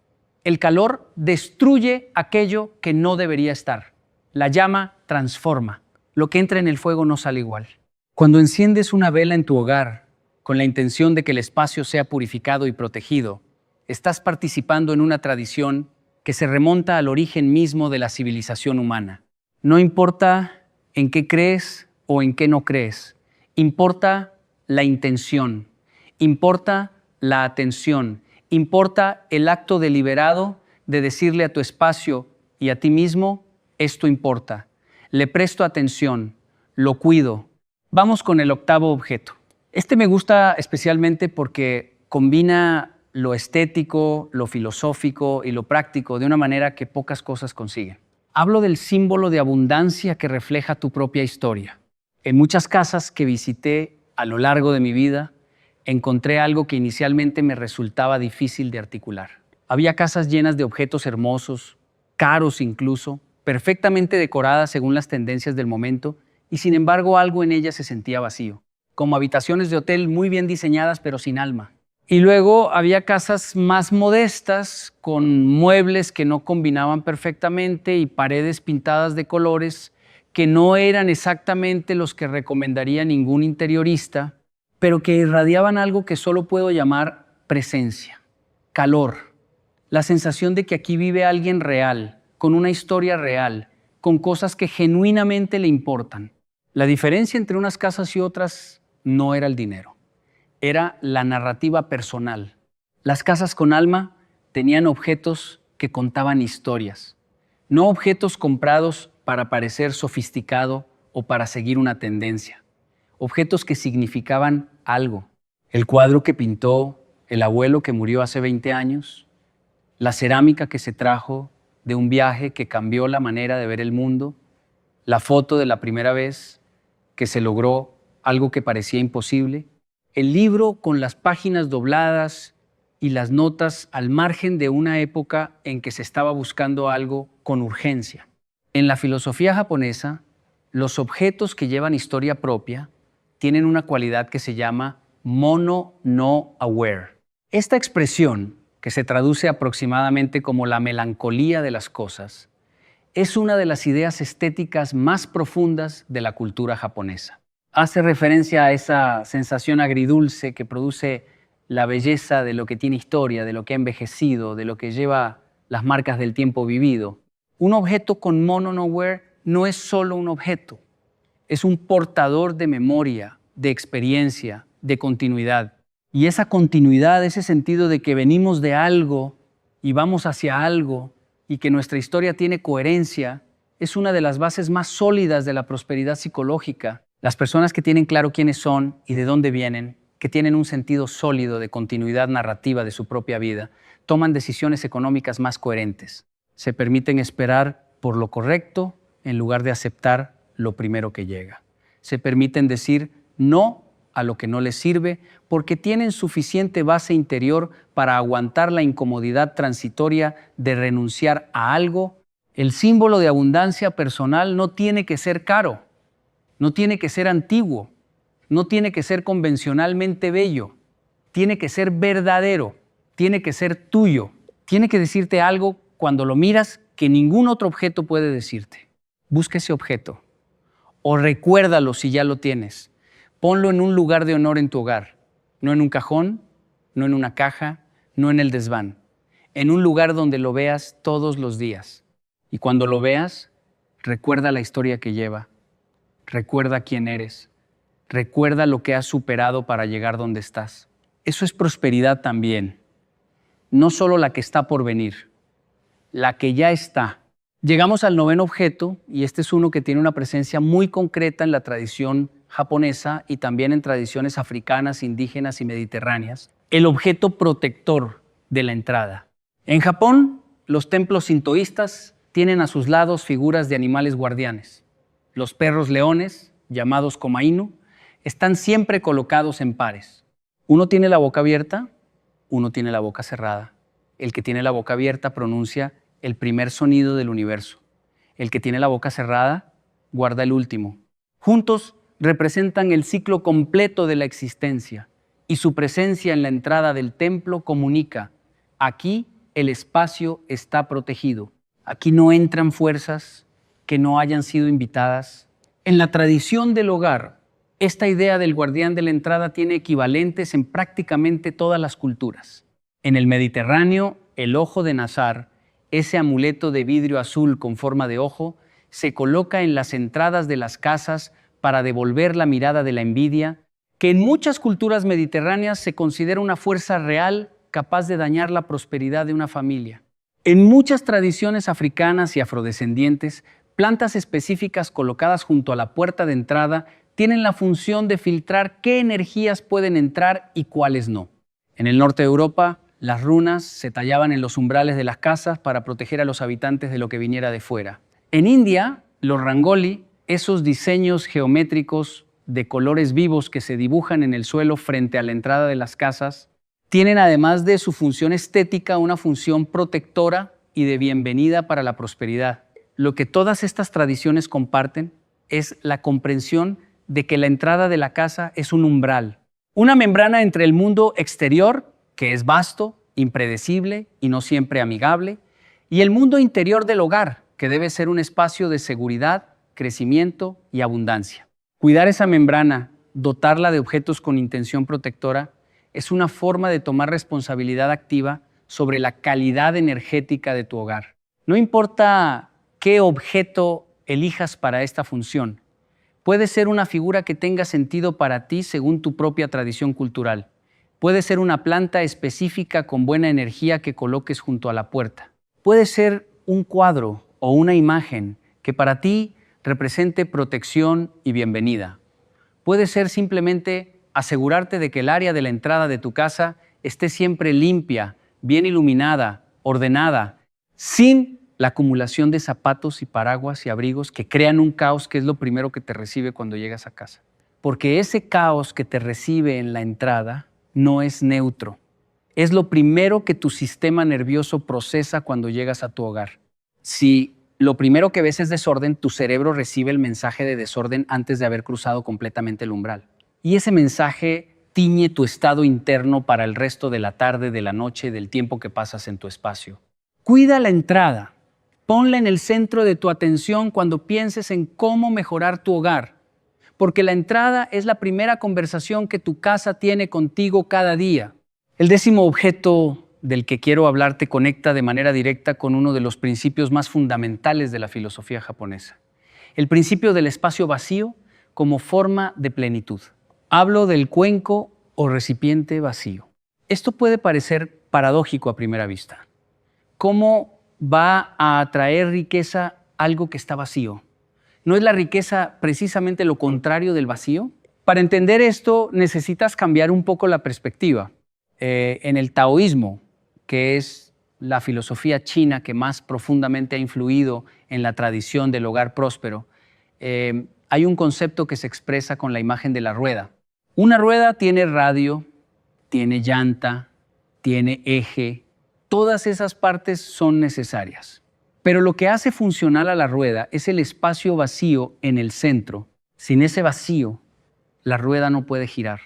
El calor destruye aquello que no debería estar. La llama transforma. Lo que entra en el fuego no sale igual. Cuando enciendes una vela en tu hogar con la intención de que el espacio sea purificado y protegido, estás participando en una tradición que se remonta al origen mismo de la civilización humana. No importa en qué crees o en qué no crees, importa la intención, importa la atención, importa el acto deliberado de decirle a tu espacio y a ti mismo, esto importa. Le presto atención, lo cuido. Vamos con el octavo objeto. Este me gusta especialmente porque combina lo estético, lo filosófico y lo práctico de una manera que pocas cosas consiguen. Hablo del símbolo de abundancia que refleja tu propia historia. En muchas casas que visité a lo largo de mi vida, encontré algo que inicialmente me resultaba difícil de articular. Había casas llenas de objetos hermosos, caros incluso, perfectamente decoradas según las tendencias del momento, y sin embargo algo en ellas se sentía vacío, como habitaciones de hotel muy bien diseñadas pero sin alma. Y luego había casas más modestas, con muebles que no combinaban perfectamente y paredes pintadas de colores que no eran exactamente los que recomendaría ningún interiorista, pero que irradiaban algo que solo puedo llamar presencia, calor, la sensación de que aquí vive alguien real, con una historia real, con cosas que genuinamente le importan. La diferencia entre unas casas y otras no era el dinero, era la narrativa personal. Las casas con alma tenían objetos que contaban historias, no objetos comprados para parecer sofisticado o para seguir una tendencia, objetos que significaban algo. El cuadro que pintó el abuelo que murió hace 20 años, la cerámica que se trajo de un viaje que cambió la manera de ver el mundo, la foto de la primera vez que se logró algo que parecía imposible, el libro con las páginas dobladas y las notas al margen de una época en que se estaba buscando algo con urgencia. En la filosofía japonesa, los objetos que llevan historia propia tienen una cualidad que se llama mono no aware. Esta expresión, que se traduce aproximadamente como la melancolía de las cosas, es una de las ideas estéticas más profundas de la cultura japonesa. Hace referencia a esa sensación agridulce que produce la belleza de lo que tiene historia, de lo que ha envejecido, de lo que lleva las marcas del tiempo vivido. Un objeto con mono no aware no es solo un objeto, es un portador de memoria, de experiencia, de continuidad. Y esa continuidad, ese sentido de que venimos de algo y vamos hacia algo y que nuestra historia tiene coherencia, es una de las bases más sólidas de la prosperidad psicológica. Las personas que tienen claro quiénes son y de dónde vienen, que tienen un sentido sólido de continuidad narrativa de su propia vida, toman decisiones económicas más coherentes. Se permiten esperar por lo correcto en lugar de aceptar lo primero que llega. Se permiten decir no a lo que no les sirve porque tienen suficiente base interior para aguantar la incomodidad transitoria de renunciar a algo. El símbolo de abundancia personal no tiene que ser caro, no tiene que ser antiguo, no tiene que ser convencionalmente bello, tiene que ser verdadero, tiene que ser tuyo, tiene que decirte algo cuando lo miras que ningún otro objeto puede decirte. Busca ese objeto o recuérdalo si ya lo tienes. Ponlo en un lugar de honor en tu hogar, no en un cajón, no en una caja, no en el desván, en un lugar donde lo veas todos los días. Y cuando lo veas, recuerda la historia que lleva, recuerda quién eres, recuerda lo que has superado para llegar donde estás. Eso es prosperidad también, no solo la que está por venir, la que ya está. Llegamos al noveno objeto y este es uno que tiene una presencia muy concreta en la tradición japonesa y también en tradiciones africanas, indígenas y mediterráneas, el objeto protector de la entrada. En Japón, los templos sintoístas tienen a sus lados figuras de animales guardianes. Los perros leones, llamados komainu, están siempre colocados en pares. Uno tiene la boca abierta, uno tiene la boca cerrada. El que tiene la boca abierta pronuncia el primer sonido del universo. El que tiene la boca cerrada guarda el último. Juntos representan el ciclo completo de la existencia y su presencia en la entrada del templo comunica: aquí el espacio está protegido. Aquí no entran fuerzas que no hayan sido invitadas. En la tradición del hogar, esta idea del guardián de la entrada tiene equivalentes en prácticamente todas las culturas. En el Mediterráneo, el ojo de Nazar, ese amuleto de vidrio azul con forma de ojo, se coloca en las entradas de las casas para devolver la mirada de la envidia, que en muchas culturas mediterráneas se considera una fuerza real capaz de dañar la prosperidad de una familia. En muchas tradiciones africanas y afrodescendientes, plantas específicas colocadas junto a la puerta de entrada tienen la función de filtrar qué energías pueden entrar y cuáles no. En el norte de Europa, las runas se tallaban en los umbrales de las casas para proteger a los habitantes de lo que viniera de fuera. En India, los rangoli, esos diseños geométricos de colores vivos que se dibujan en el suelo frente a la entrada de las casas, tienen además de su función estética una función protectora y de bienvenida para la prosperidad. Lo que todas estas tradiciones comparten es la comprensión de que la entrada de la casa es un umbral, una membrana entre el mundo exterior, que es vasto, impredecible y no siempre amigable, y el mundo interior del hogar, que debe ser un espacio de seguridad, crecimiento y abundancia. Cuidar esa membrana, dotarla de objetos con intención protectora, es una forma de tomar responsabilidad activa sobre la calidad energética de tu hogar. No importa qué objeto elijas para esta función, puede ser una figura que tenga sentido para ti según tu propia tradición cultural. Puede ser una planta específica con buena energía que coloques junto a la puerta. Puede ser un cuadro o una imagen que para ti represente protección y bienvenida. Puede ser simplemente asegurarte de que el área de la entrada de tu casa esté siempre limpia, bien iluminada, ordenada, sin la acumulación de zapatos y paraguas y abrigos que crean un caos que es lo primero que te recibe cuando llegas a casa. Porque ese caos que te recibe en la entrada no es neutro. Es lo primero que tu sistema nervioso procesa cuando llegas a tu hogar. Si lo primero que ves es desorden, tu cerebro recibe el mensaje de desorden antes de haber cruzado completamente el umbral. Y ese mensaje tiñe tu estado interno para el resto de la tarde, de la noche, del tiempo que pasas en tu espacio. Cuida la entrada. Ponla en el centro de tu atención cuando pienses en cómo mejorar tu hogar, porque la entrada es la primera conversación que tu casa tiene contigo cada día. El 10º objeto del que quiero hablarte conecta de manera directa con uno de los principios más fundamentales de la filosofía japonesa, el principio del espacio vacío como forma de plenitud. Hablo del cuenco o recipiente vacío. Esto puede parecer paradójico a primera vista. ¿Cómo va a atraer riqueza algo que está vacío? ¿No es la riqueza precisamente lo contrario del vacío? Para entender esto necesitas cambiar un poco la perspectiva. En el taoísmo, que es la filosofía china que más profundamente ha influido en la tradición del hogar próspero, hay un concepto que se expresa con la imagen de la rueda. Una rueda tiene radio, tiene llanta, tiene eje. Todas esas partes son necesarias. Pero lo que hace funcional a la rueda es el espacio vacío en el centro. Sin ese vacío, la rueda no puede girar.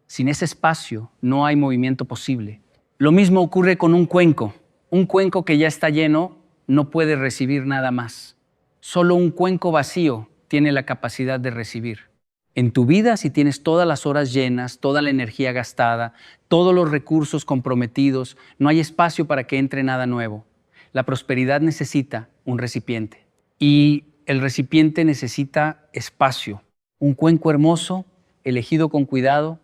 Sin ese espacio, no hay movimiento posible. Lo mismo ocurre con un cuenco. Un cuenco que ya está lleno no puede recibir nada más. Solo un cuenco vacío tiene la capacidad de recibir. En tu vida, si tienes todas las horas llenas, toda la energía gastada, todos los recursos comprometidos, no hay espacio para que entre nada nuevo. La prosperidad necesita un recipiente y el recipiente necesita espacio. Un cuenco hermoso, elegido con cuidado,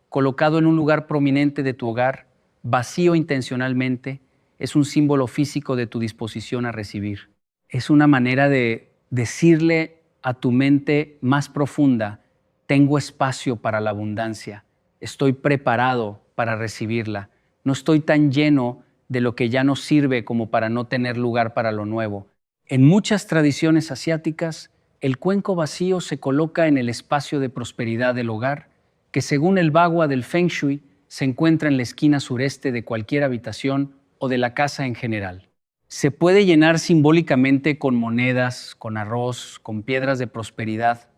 colocado en un lugar prominente de tu hogar, vacío intencionalmente, es un símbolo físico de tu disposición a recibir. Es una manera de decirle a tu mente más profunda: tengo espacio para la abundancia, estoy preparado para recibirla, no estoy tan lleno de lo que ya no sirve como para no tener lugar para lo nuevo. En muchas tradiciones asiáticas, el cuenco vacío se coloca en el espacio de prosperidad del hogar, que según el Bagua del Feng Shui, se encuentra en la esquina sureste de cualquier habitación o de la casa en general. Se puede llenar simbólicamente con monedas, con arroz, con piedras de prosperidad,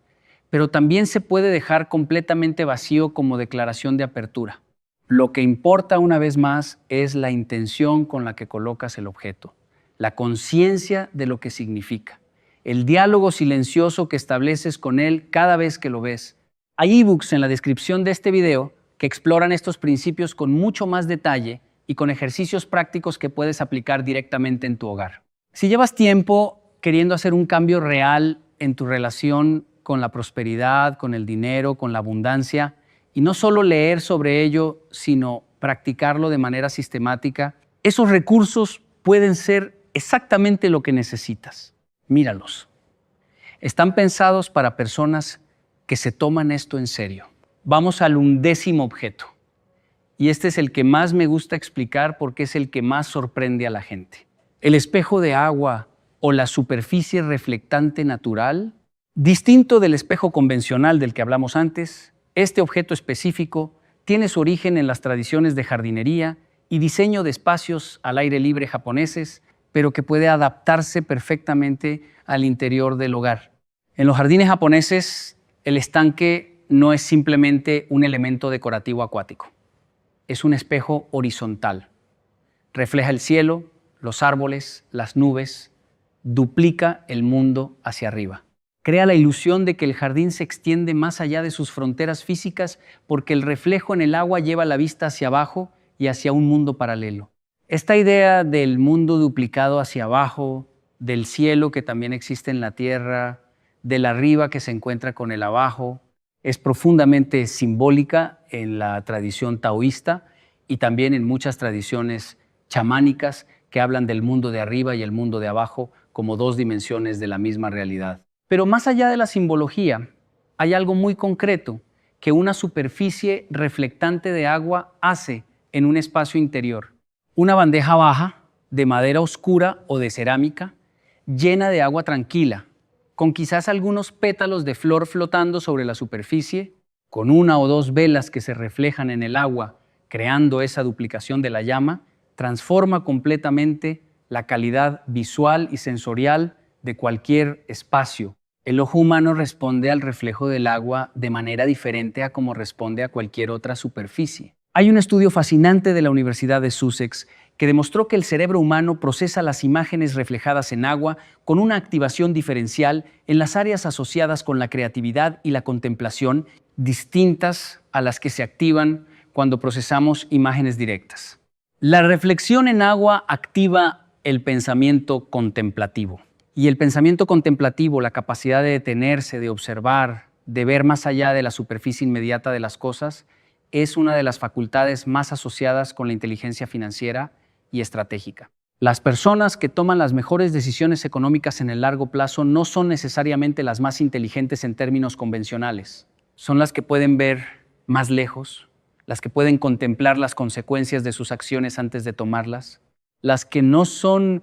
pero también se puede dejar completamente vacío como declaración de apertura. Lo que importa, una vez más, es la intención con la que colocas el objeto, la conciencia de lo que significa, el diálogo silencioso que estableces con él cada vez que lo ves. Hay ebooks en la descripción de este video que exploran estos principios con mucho más detalle y con ejercicios prácticos que puedes aplicar directamente en tu hogar. Si llevas tiempo queriendo hacer un cambio real en tu relación con la prosperidad, con el dinero, con la abundancia, y no solo leer sobre ello, sino practicarlo de manera sistemática, esos recursos pueden ser exactamente lo que necesitas. Míralos. Están pensados para personas que se toman esto en serio. Vamos al 11º objeto. Y este es el que más me gusta explicar porque es el que más sorprende a la gente. El espejo de agua o la superficie reflectante natural, distinto del espejo convencional del que hablamos antes, este objeto específico tiene su origen en las tradiciones de jardinería y diseño de espacios al aire libre japoneses, pero que puede adaptarse perfectamente al interior del hogar. En los jardines japoneses, el estanque no es simplemente un elemento decorativo acuático. Es un espejo horizontal. Refleja el cielo, los árboles, las nubes, duplica el mundo hacia arriba. Crea la ilusión de que el jardín se extiende más allá de sus fronteras físicas porque el reflejo en el agua lleva la vista hacia abajo y hacia un mundo paralelo. Esta idea del mundo duplicado hacia abajo, del cielo que también existe en la tierra, del arriba que se encuentra con el abajo, es profundamente simbólica en la tradición taoísta y también en muchas tradiciones chamánicas que hablan del mundo de arriba y el mundo de abajo como dos dimensiones de la misma realidad. Pero más allá de la simbología, hay algo muy concreto que una superficie reflectante de agua hace en un espacio interior. Una bandeja baja, de madera oscura o de cerámica, llena de agua tranquila, con quizás algunos pétalos de flor flotando sobre la superficie, con 1 o 2 velas que se reflejan en el agua, creando esa duplicación de la llama, transforma completamente la calidad visual y sensorial de cualquier espacio. El ojo humano responde al reflejo del agua de manera diferente a como responde a cualquier otra superficie. Hay un estudio fascinante de la Universidad de Sussex que demostró que el cerebro humano procesa las imágenes reflejadas en agua con una activación diferencial en las áreas asociadas con la creatividad y la contemplación, distintas a las que se activan cuando procesamos imágenes directas. La reflexión en agua activa el pensamiento contemplativo. Y el pensamiento contemplativo, la capacidad de detenerse, de observar, de ver más allá de la superficie inmediata de las cosas, es una de las facultades más asociadas con la inteligencia financiera y estratégica. Las personas que toman las mejores decisiones económicas en el largo plazo no son necesariamente las más inteligentes en términos convencionales. Son las que pueden ver más lejos, las que pueden contemplar las consecuencias de sus acciones antes de tomarlas, las que no son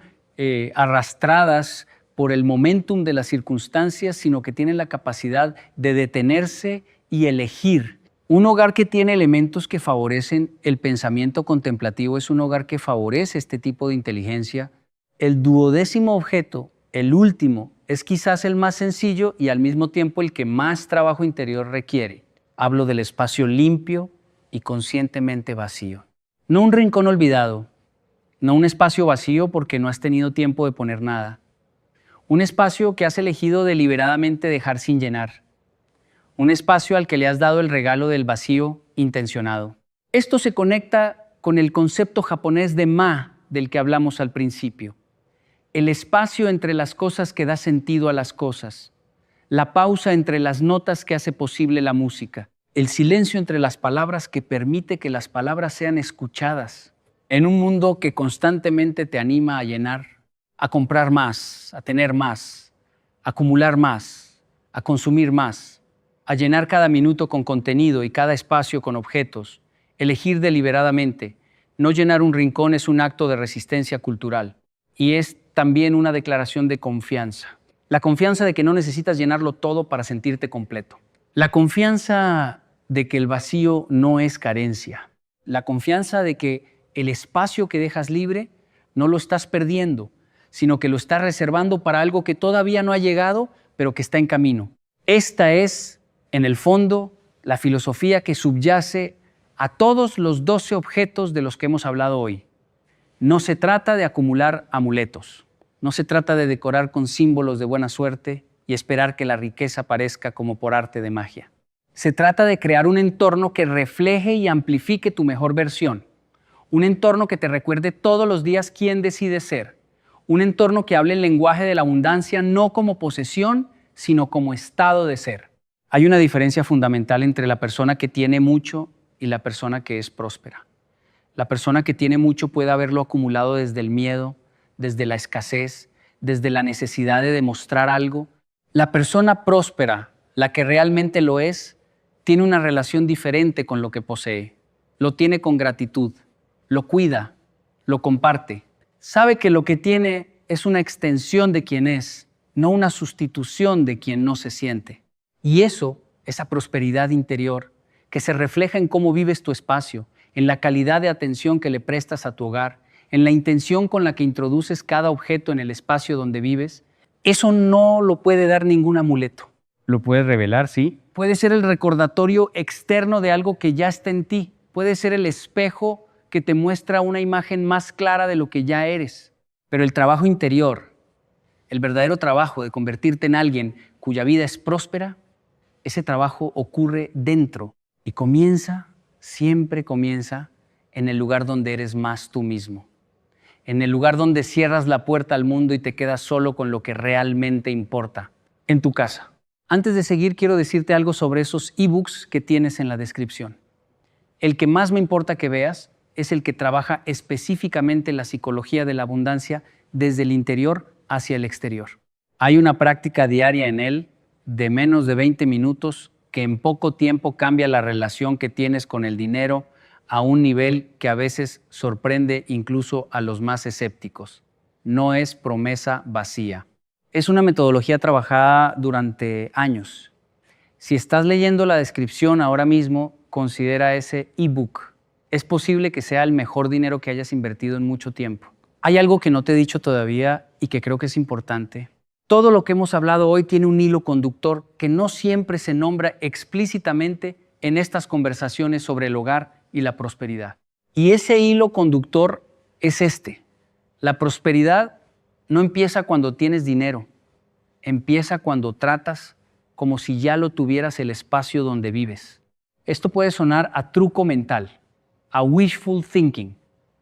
arrastradas por el momentum de las circunstancias, sino que tienen la capacidad de detenerse y elegir. Un hogar que tiene elementos que favorecen el pensamiento contemplativo es un hogar que favorece este tipo de inteligencia. El 12º objeto, el último, es quizás el más sencillo y al mismo tiempo el que más trabajo interior requiere. Hablo del espacio limpio y conscientemente vacío. No un rincón olvidado, no un espacio vacío porque no has tenido tiempo de poner nada. Un espacio que has elegido deliberadamente dejar sin llenar. Un espacio al que le has dado el regalo del vacío intencionado. Esto se conecta con el concepto japonés de ma del que hablamos al principio. El espacio entre las cosas que da sentido a las cosas. La pausa entre las notas que hace posible la música. El silencio entre las palabras que permite que las palabras sean escuchadas. En un mundo que constantemente te anima a llenar, a comprar más, a tener más, a acumular más, a consumir más, a llenar cada minuto con contenido y cada espacio con objetos, elegir deliberadamente. No llenar un rincón es un acto de resistencia cultural y es también una declaración de confianza. La confianza de que no necesitas llenarlo todo para sentirte completo. La confianza de que el vacío no es carencia. La confianza de que el espacio que dejas libre no lo estás perdiendo, sino que lo estás reservando para algo que todavía no ha llegado, pero que está en camino. Esta es, en el fondo, la filosofía que subyace a todos los 12 objetos de los que hemos hablado hoy. No se trata de acumular amuletos, no se trata de decorar con símbolos de buena suerte y esperar que la riqueza aparezca como por arte de magia. Se trata de crear un entorno que refleje y amplifique tu mejor versión, un entorno que te recuerde todos los días quién decides ser, un entorno que hable el lenguaje de la abundancia no como posesión, sino como estado de ser. Hay una diferencia fundamental entre la persona que tiene mucho y la persona que es próspera. La persona que tiene mucho puede haberlo acumulado desde el miedo, desde la escasez, desde la necesidad de demostrar algo. La persona próspera, la que realmente lo es, tiene una relación diferente con lo que posee. Lo tiene con gratitud, lo cuida, lo comparte. Sabe que lo que tiene es una extensión de quien es, no una sustitución de quien no se siente. Y eso, esa prosperidad interior, que se refleja en cómo vives tu espacio, en la calidad de atención que le prestas a tu hogar, en la intención con la que introduces cada objeto en el espacio donde vives, eso no lo puede dar ningún amuleto. Lo puedes revelar, sí. Puede ser el recordatorio externo de algo que ya está en ti. Puede ser el espejo que te muestra una imagen más clara de lo que ya eres. Pero el trabajo interior, el verdadero trabajo de convertirte en alguien cuya vida es próspera, ese trabajo ocurre dentro y siempre comienza en el lugar donde eres más tú mismo. En el lugar donde cierras la puerta al mundo y te quedas solo con lo que realmente importa, en tu casa. Antes de seguir, quiero decirte algo sobre esos ebooks que tienes en la descripción. El que más me importa que veas es el que trabaja específicamente la psicología de la abundancia desde el interior hacia el exterior. Hay una práctica diaria en él de menos de 20 minutos que en poco tiempo cambia la relación que tienes con el dinero a un nivel que a veces sorprende incluso a los más escépticos. No es promesa vacía. Es una metodología trabajada durante años. Si estás leyendo la descripción ahora mismo, considera ese ebook. Es posible que sea el mejor dinero que hayas invertido en mucho tiempo. Hay algo que no te he dicho todavía y que creo que es importante. Todo lo que hemos hablado hoy tiene un hilo conductor que no siempre se nombra explícitamente en estas conversaciones sobre el hogar y la prosperidad. Y ese hilo conductor es este. La prosperidad no empieza cuando tienes dinero, empieza cuando tratas como si ya lo tuvieras el espacio donde vives. Esto puede sonar a truco mental, a wishful thinking,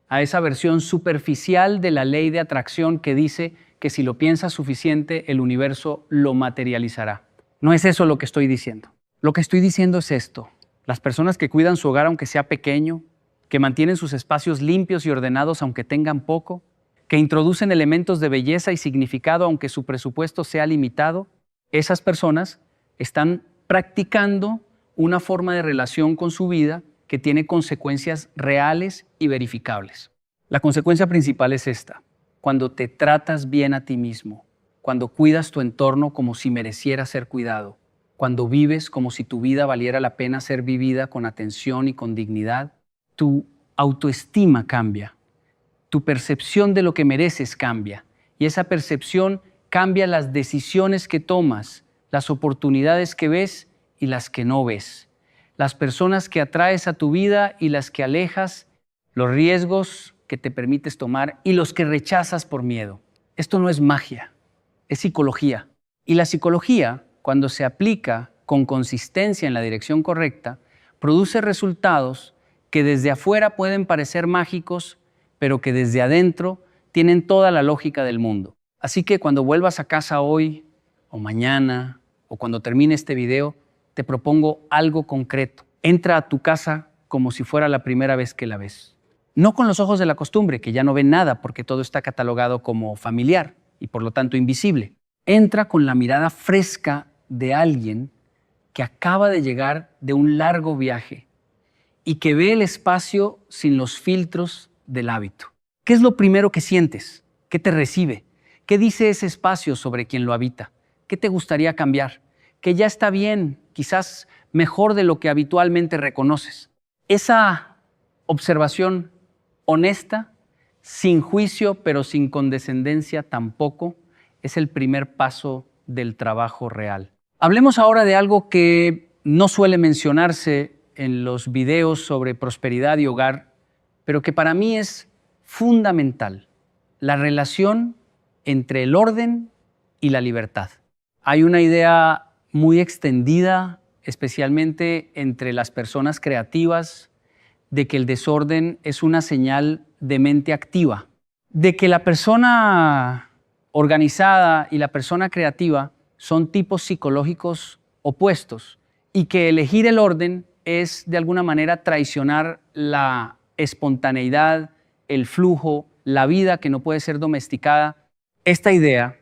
a esa versión superficial de la ley de atracción que dice que si lo piensas suficiente, el universo lo materializará. No es eso lo que estoy diciendo. Lo que estoy diciendo es esto. Las personas que cuidan su hogar aunque sea pequeño, que mantienen sus espacios limpios y ordenados aunque tengan poco, que introducen elementos de belleza y significado aunque su presupuesto sea limitado, esas personas están practicando una forma de relación con su vida que tiene consecuencias reales y verificables. La consecuencia principal es esta: cuando te tratas bien a ti mismo, cuando cuidas tu entorno como si mereciera ser cuidado, cuando vives como si tu vida valiera la pena ser vivida con atención y con dignidad, tu autoestima cambia, tu percepción de lo que mereces cambia, y esa percepción cambia las decisiones que tomas, las oportunidades que ves y las que no ves, las personas que atraes a tu vida y las que alejas, los riesgos que te permites tomar y los que rechazas por miedo. Esto no es magia, es psicología. Y la psicología, cuando se aplica con consistencia en la dirección correcta, produce resultados que desde afuera pueden parecer mágicos, pero que desde adentro tienen toda la lógica del mundo. Así que cuando vuelvas a casa hoy, o mañana, o cuando termine este video, te propongo algo concreto. Entra a tu casa como si fuera la primera vez que la ves. No con los ojos de la costumbre, que ya no ven nada porque todo está catalogado como familiar y por lo tanto invisible. Entra con la mirada fresca de alguien que acaba de llegar de un largo viaje y que ve el espacio sin los filtros del hábito. ¿Qué es lo primero que sientes? ¿Qué te recibe? ¿Qué dice ese espacio sobre quien lo habita? ¿Qué te gustaría cambiar? ¿Que ya está bien, quizás mejor de lo que habitualmente reconoces? Esa observación honesta, sin juicio pero sin condescendencia tampoco, es el primer paso del trabajo real. Hablemos ahora de algo que no suele mencionarse en los videos sobre prosperidad y hogar, pero que para mí es fundamental: la relación entre el orden y la libertad. Hay una idea muy extendida, especialmente entre las personas creativas, de que el desorden es una señal de mente activa, de que la persona organizada y la persona creativa son tipos psicológicos opuestos y que elegir el orden es de alguna manera traicionar la espontaneidad, el flujo, la vida que no puede ser domesticada. Esta idea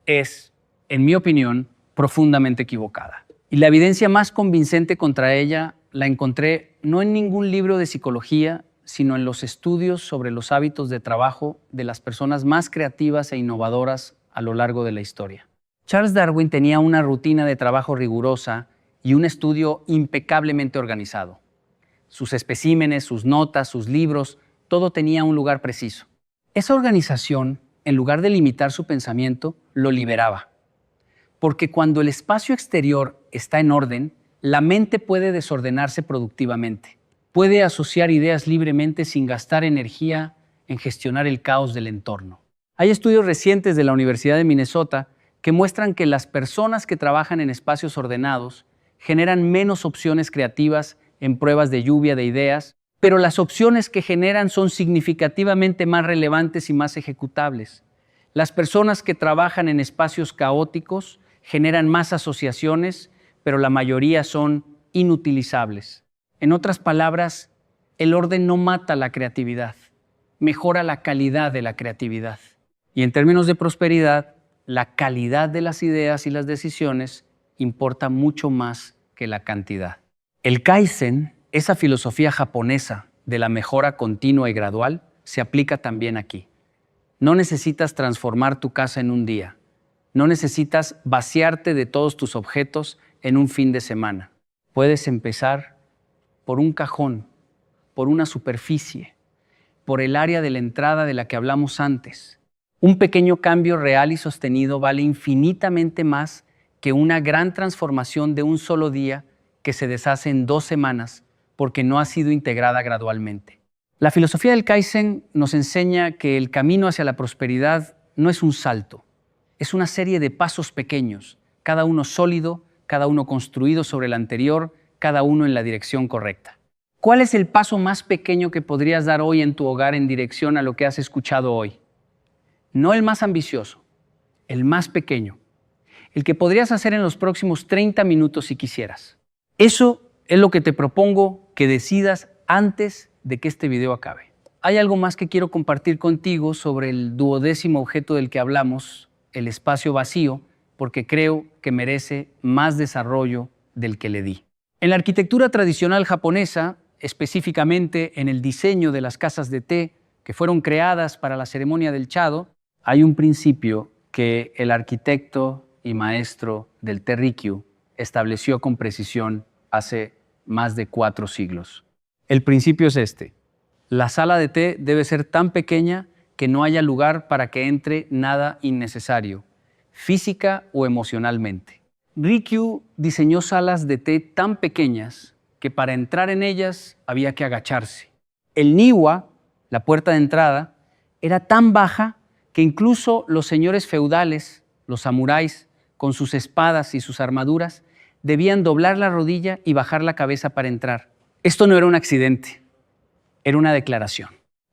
es, en mi opinión, profundamente equivocada. Y la evidencia más convincente contra ella la encontré no en ningún libro de psicología, sino en los estudios sobre los hábitos de trabajo de las personas más creativas e innovadoras a lo largo de la historia. Charles Darwin tenía una rutina de trabajo rigurosa y un estudio impecablemente organizado. Sus especímenes, sus notas, sus libros, todo tenía un lugar preciso. Esa organización, en lugar de limitar su pensamiento, lo liberaba. Porque cuando el espacio exterior está en orden, la mente puede desordenarse productivamente. Puede asociar ideas libremente sin gastar energía en gestionar el caos del entorno. Hay estudios recientes de la Universidad de Minnesota que muestran que las personas que trabajan en espacios ordenados generan menos opciones creativas en pruebas de lluvia de ideas, pero las opciones que generan son significativamente más relevantes y más ejecutables. Las personas que trabajan en espacios caóticos generan más asociaciones, pero la mayoría son inutilizables. En otras palabras, el orden no mata la creatividad, mejora la calidad de la creatividad. Y en términos de prosperidad, la calidad de las ideas y las decisiones importa mucho más que la cantidad. El Kaizen, esa filosofía japonesa de la mejora continua y gradual, se aplica también aquí. No necesitas transformar tu casa en un día. No necesitas vaciarte de todos tus objetos en un fin de semana. Puedes empezar por un cajón, por una superficie, por el área de la entrada de la que hablamos antes. Un pequeño cambio real y sostenido vale infinitamente más que una gran transformación de un solo día que se deshace en 2 semanas porque no ha sido integrada gradualmente. La filosofía del Kaizen nos enseña que el camino hacia la prosperidad no es un salto, es una serie de pasos pequeños, cada uno sólido, cada uno construido sobre el anterior, cada uno en la dirección correcta. ¿Cuál es el paso más pequeño que podrías dar hoy en tu hogar en dirección a lo que has escuchado hoy? No el más ambicioso, el más pequeño, el que podrías hacer en los próximos 30 minutos si quisieras. Eso es lo que te propongo que decidas antes de que este video acabe. Hay algo más que quiero compartir contigo sobre el 12º objeto del que hablamos, el espacio vacío, porque creo que merece más desarrollo del que le di. En la arquitectura tradicional japonesa, específicamente en el diseño de las casas de té que fueron creadas para la ceremonia del Chado, hay un principio que el arquitecto y maestro del té Rikyū estableció con precisión hace más de 4 siglos. El principio es este: la sala de té debe ser tan pequeña que no haya lugar para que entre nada innecesario, física o emocionalmente. Rikyū diseñó salas de té tan pequeñas que para entrar en ellas había que agacharse. El niwa, la puerta de entrada, era tan baja que incluso los señores feudales, los samuráis, con sus espadas y sus armaduras, debían doblar la rodilla y bajar la cabeza para entrar. Esto no era un accidente, era una declaración.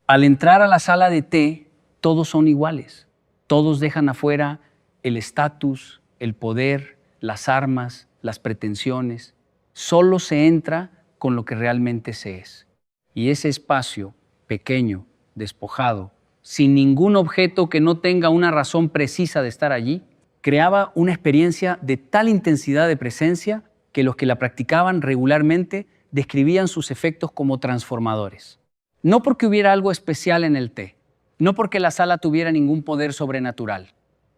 Al entrar a la sala de té, todos son iguales. Todos dejan afuera el estatus, el poder, las armas, las pretensiones. Solo se entra con lo que realmente se es. Y ese espacio pequeño, despojado, sin ningún objeto que no tenga una razón precisa de estar allí, creaba una experiencia de tal intensidad de presencia que los que la practicaban regularmente describían sus efectos como transformadores. No porque hubiera algo especial en el té, no porque la sala tuviera ningún poder sobrenatural,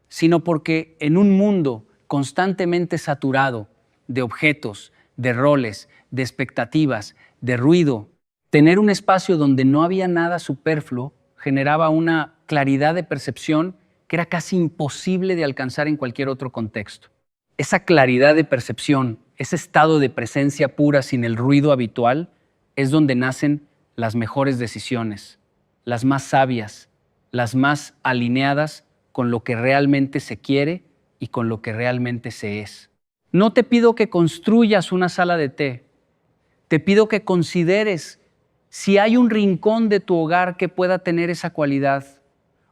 sino porque en un mundo constantemente saturado de objetos, de roles, de expectativas, de ruido, tener un espacio donde no había nada superfluo generaba una claridad de percepción que era casi imposible de alcanzar en cualquier otro contexto. Esa claridad de percepción, ese estado de presencia pura sin el ruido habitual, es donde nacen las mejores decisiones, las más sabias, las más alineadas con lo que realmente se quiere y con lo que realmente se es. No te pido que construyas una sala de té, te pido que consideres si hay un rincón de tu hogar que pueda tener esa cualidad,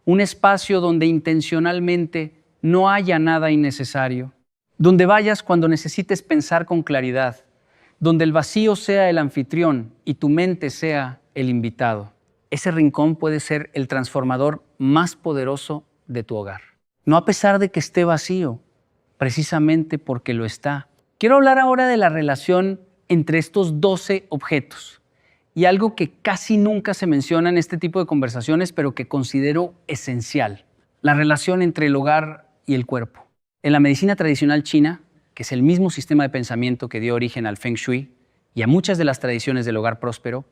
un espacio donde intencionalmente no haya nada innecesario, donde vayas cuando necesites pensar con claridad, donde el vacío sea el anfitrión y tu mente sea el invitado. Ese rincón puede ser el transformador más poderoso de tu hogar. No a pesar de que esté vacío, precisamente porque lo está. Quiero hablar ahora de la relación entre estos 12 objetos. Y algo que casi nunca se menciona en este tipo de conversaciones, pero que considero esencial: la relación entre el hogar y el cuerpo. En la medicina tradicional china, que es el mismo sistema de pensamiento que dio origen al Feng Shui y a muchas de las tradiciones del hogar próspero,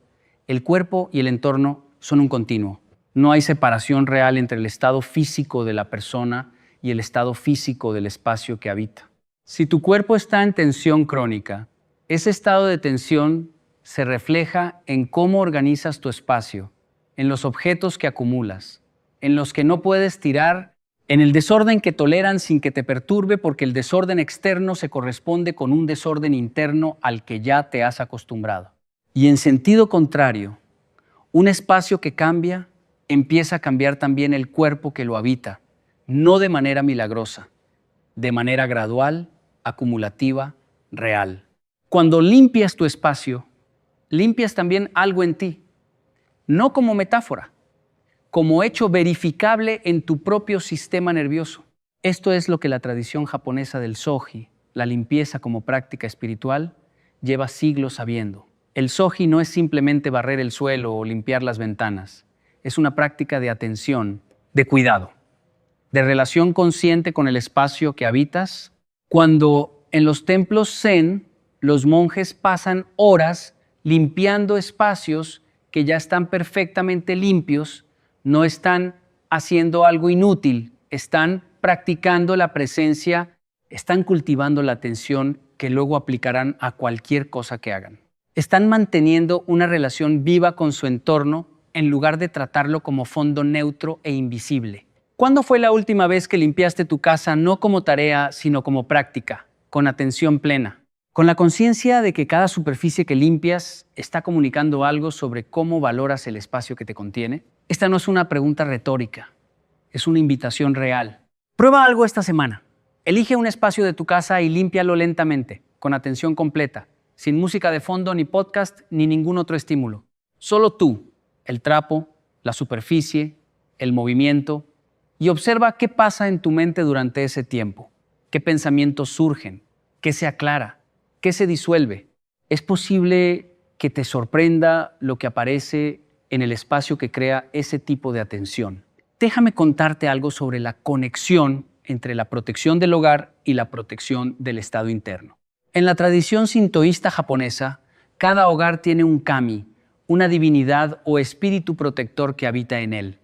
el cuerpo y el entorno son un continuo. No hay separación real entre el estado físico de la persona y el estado físico del espacio que habita. Si tu cuerpo está en tensión crónica, ese estado de tensión se refleja en cómo organizas tu espacio, en los objetos que acumulas, en los que no puedes tirar, en el desorden que toleran sin que te perturbe, porque el desorden externo se corresponde con un desorden interno al que ya te has acostumbrado. Y en sentido contrario, un espacio que cambia empieza a cambiar también el cuerpo que lo habita, no de manera milagrosa, de manera gradual, acumulativa, real. Cuando limpias tu espacio, limpias también algo en ti, no como metáfora, como hecho verificable en tu propio sistema nervioso. Esto es lo que la tradición japonesa del Soji, la limpieza como práctica espiritual, lleva siglos sabiendo. El Soji no es simplemente barrer el suelo o limpiar las ventanas, es una práctica de atención, de cuidado, de relación consciente con el espacio que habitas. Cuando en los templos zen, los monjes pasan horas limpiando espacios que ya están perfectamente limpios, no están haciendo algo inútil, están practicando la presencia, están cultivando la atención que luego aplicarán a cualquier cosa que hagan. Están manteniendo una relación viva con su entorno en lugar de tratarlo como fondo neutro e invisible. ¿Cuándo fue la última vez que limpiaste tu casa no como tarea, sino como práctica, con atención plena? Con la conciencia de que cada superficie que limpias está comunicando algo sobre cómo valoras el espacio que te contiene. Esta no es una pregunta retórica, es una invitación real. Prueba algo esta semana. Elige un espacio de tu casa y límpialo lentamente, con atención completa, sin música de fondo, ni podcast, ni ningún otro estímulo. Solo tú, el trapo, la superficie, el movimiento, y observa qué pasa en tu mente durante ese tiempo, qué pensamientos surgen, qué se aclara, qué se disuelve. Es posible que te sorprenda lo que aparece en el espacio que crea ese tipo de atención. Déjame contarte algo sobre la conexión entre la protección del hogar y la protección del estado interno. En la tradición sintoísta japonesa, cada hogar tiene un kami, una divinidad o espíritu protector que habita en él.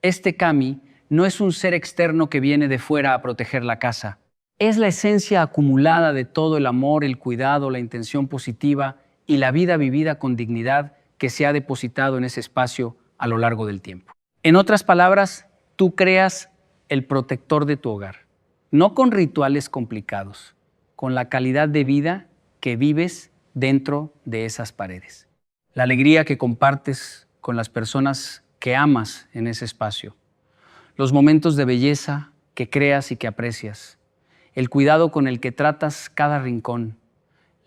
Este kami no es un ser externo que viene de fuera a proteger la casa. Es la esencia acumulada de todo el amor, el cuidado, la intención positiva y la vida vivida con dignidad que se ha depositado en ese espacio a lo largo del tiempo. En otras palabras, tú creas el protector de tu hogar, no con rituales complicados, con la calidad de vida que vives dentro de esas paredes. La alegría que compartes con las personas que amas en ese espacio, los momentos de belleza que creas y que aprecias, el cuidado con el que tratas cada rincón,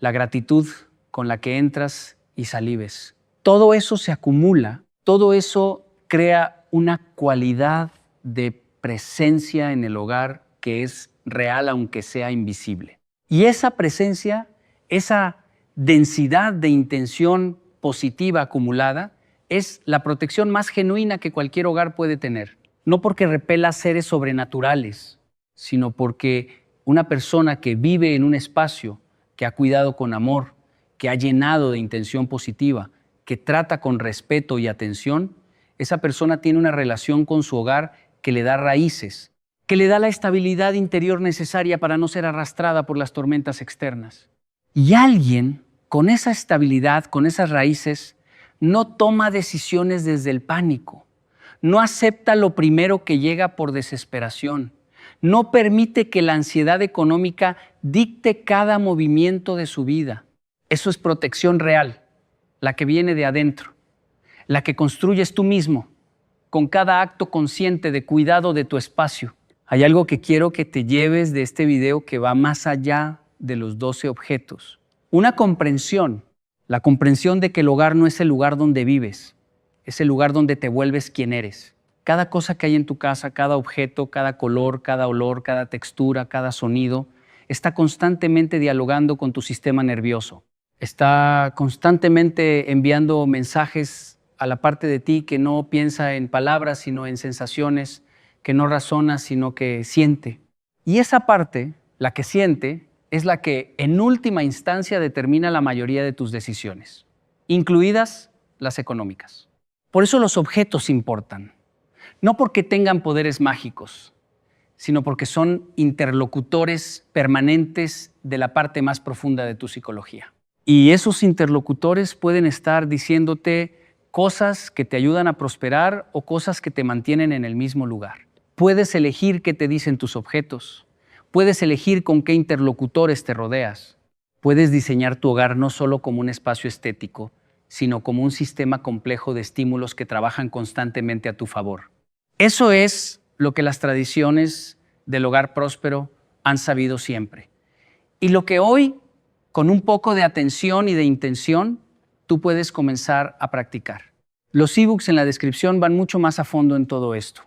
la gratitud con la que entras y salives. Todo eso se acumula, todo eso crea una cualidad de presencia en el hogar que es real aunque sea invisible. Y esa presencia, esa densidad de intención positiva acumulada, es la protección más genuina que cualquier hogar puede tener. No porque repela seres sobrenaturales, sino porque una persona que vive en un espacio que ha cuidado con amor, que ha llenado de intención positiva, que trata con respeto y atención, esa persona tiene una relación con su hogar que le da raíces, que le da la estabilidad interior necesaria para no ser arrastrada por las tormentas externas. Y alguien con esa estabilidad, con esas raíces, no toma decisiones desde el pánico, no acepta lo primero que llega por desesperación, no permite que la ansiedad económica dicte cada movimiento de su vida. Eso es protección real, la que viene de adentro, la que construyes tú mismo, con cada acto consciente de cuidado de tu espacio. Hay algo que quiero que te lleves de este video que va más allá de los 12 objetos. Una comprensión, la comprensión de que el hogar no es el lugar donde vives, es el lugar donde te vuelves quien eres. Cada cosa que hay en tu casa, cada objeto, cada color, cada olor, cada textura, cada sonido, está constantemente dialogando con tu sistema nervioso. Está constantemente enviando mensajes a la parte de ti que no piensa en palabras, sino en sensaciones, que no razona, sino que siente. Y esa parte, la que siente, es la que en última instancia determina la mayoría de tus decisiones, incluidas las económicas. Por eso los objetos importan. No porque tengan poderes mágicos, sino porque son interlocutores permanentes de la parte más profunda de tu psicología. Y esos interlocutores pueden estar diciéndote cosas que te ayudan a prosperar o cosas que te mantienen en el mismo lugar. Puedes elegir qué te dicen tus objetos. Puedes elegir con qué interlocutores te rodeas. Puedes diseñar tu hogar no solo como un espacio estético, sino como un sistema complejo de estímulos que trabajan constantemente a tu favor. Eso es lo que las tradiciones del hogar próspero han sabido siempre. Y lo que hoy, con un poco de atención y de intención, tú puedes comenzar a practicar. Los ebooks en la descripción van mucho más a fondo en todo esto.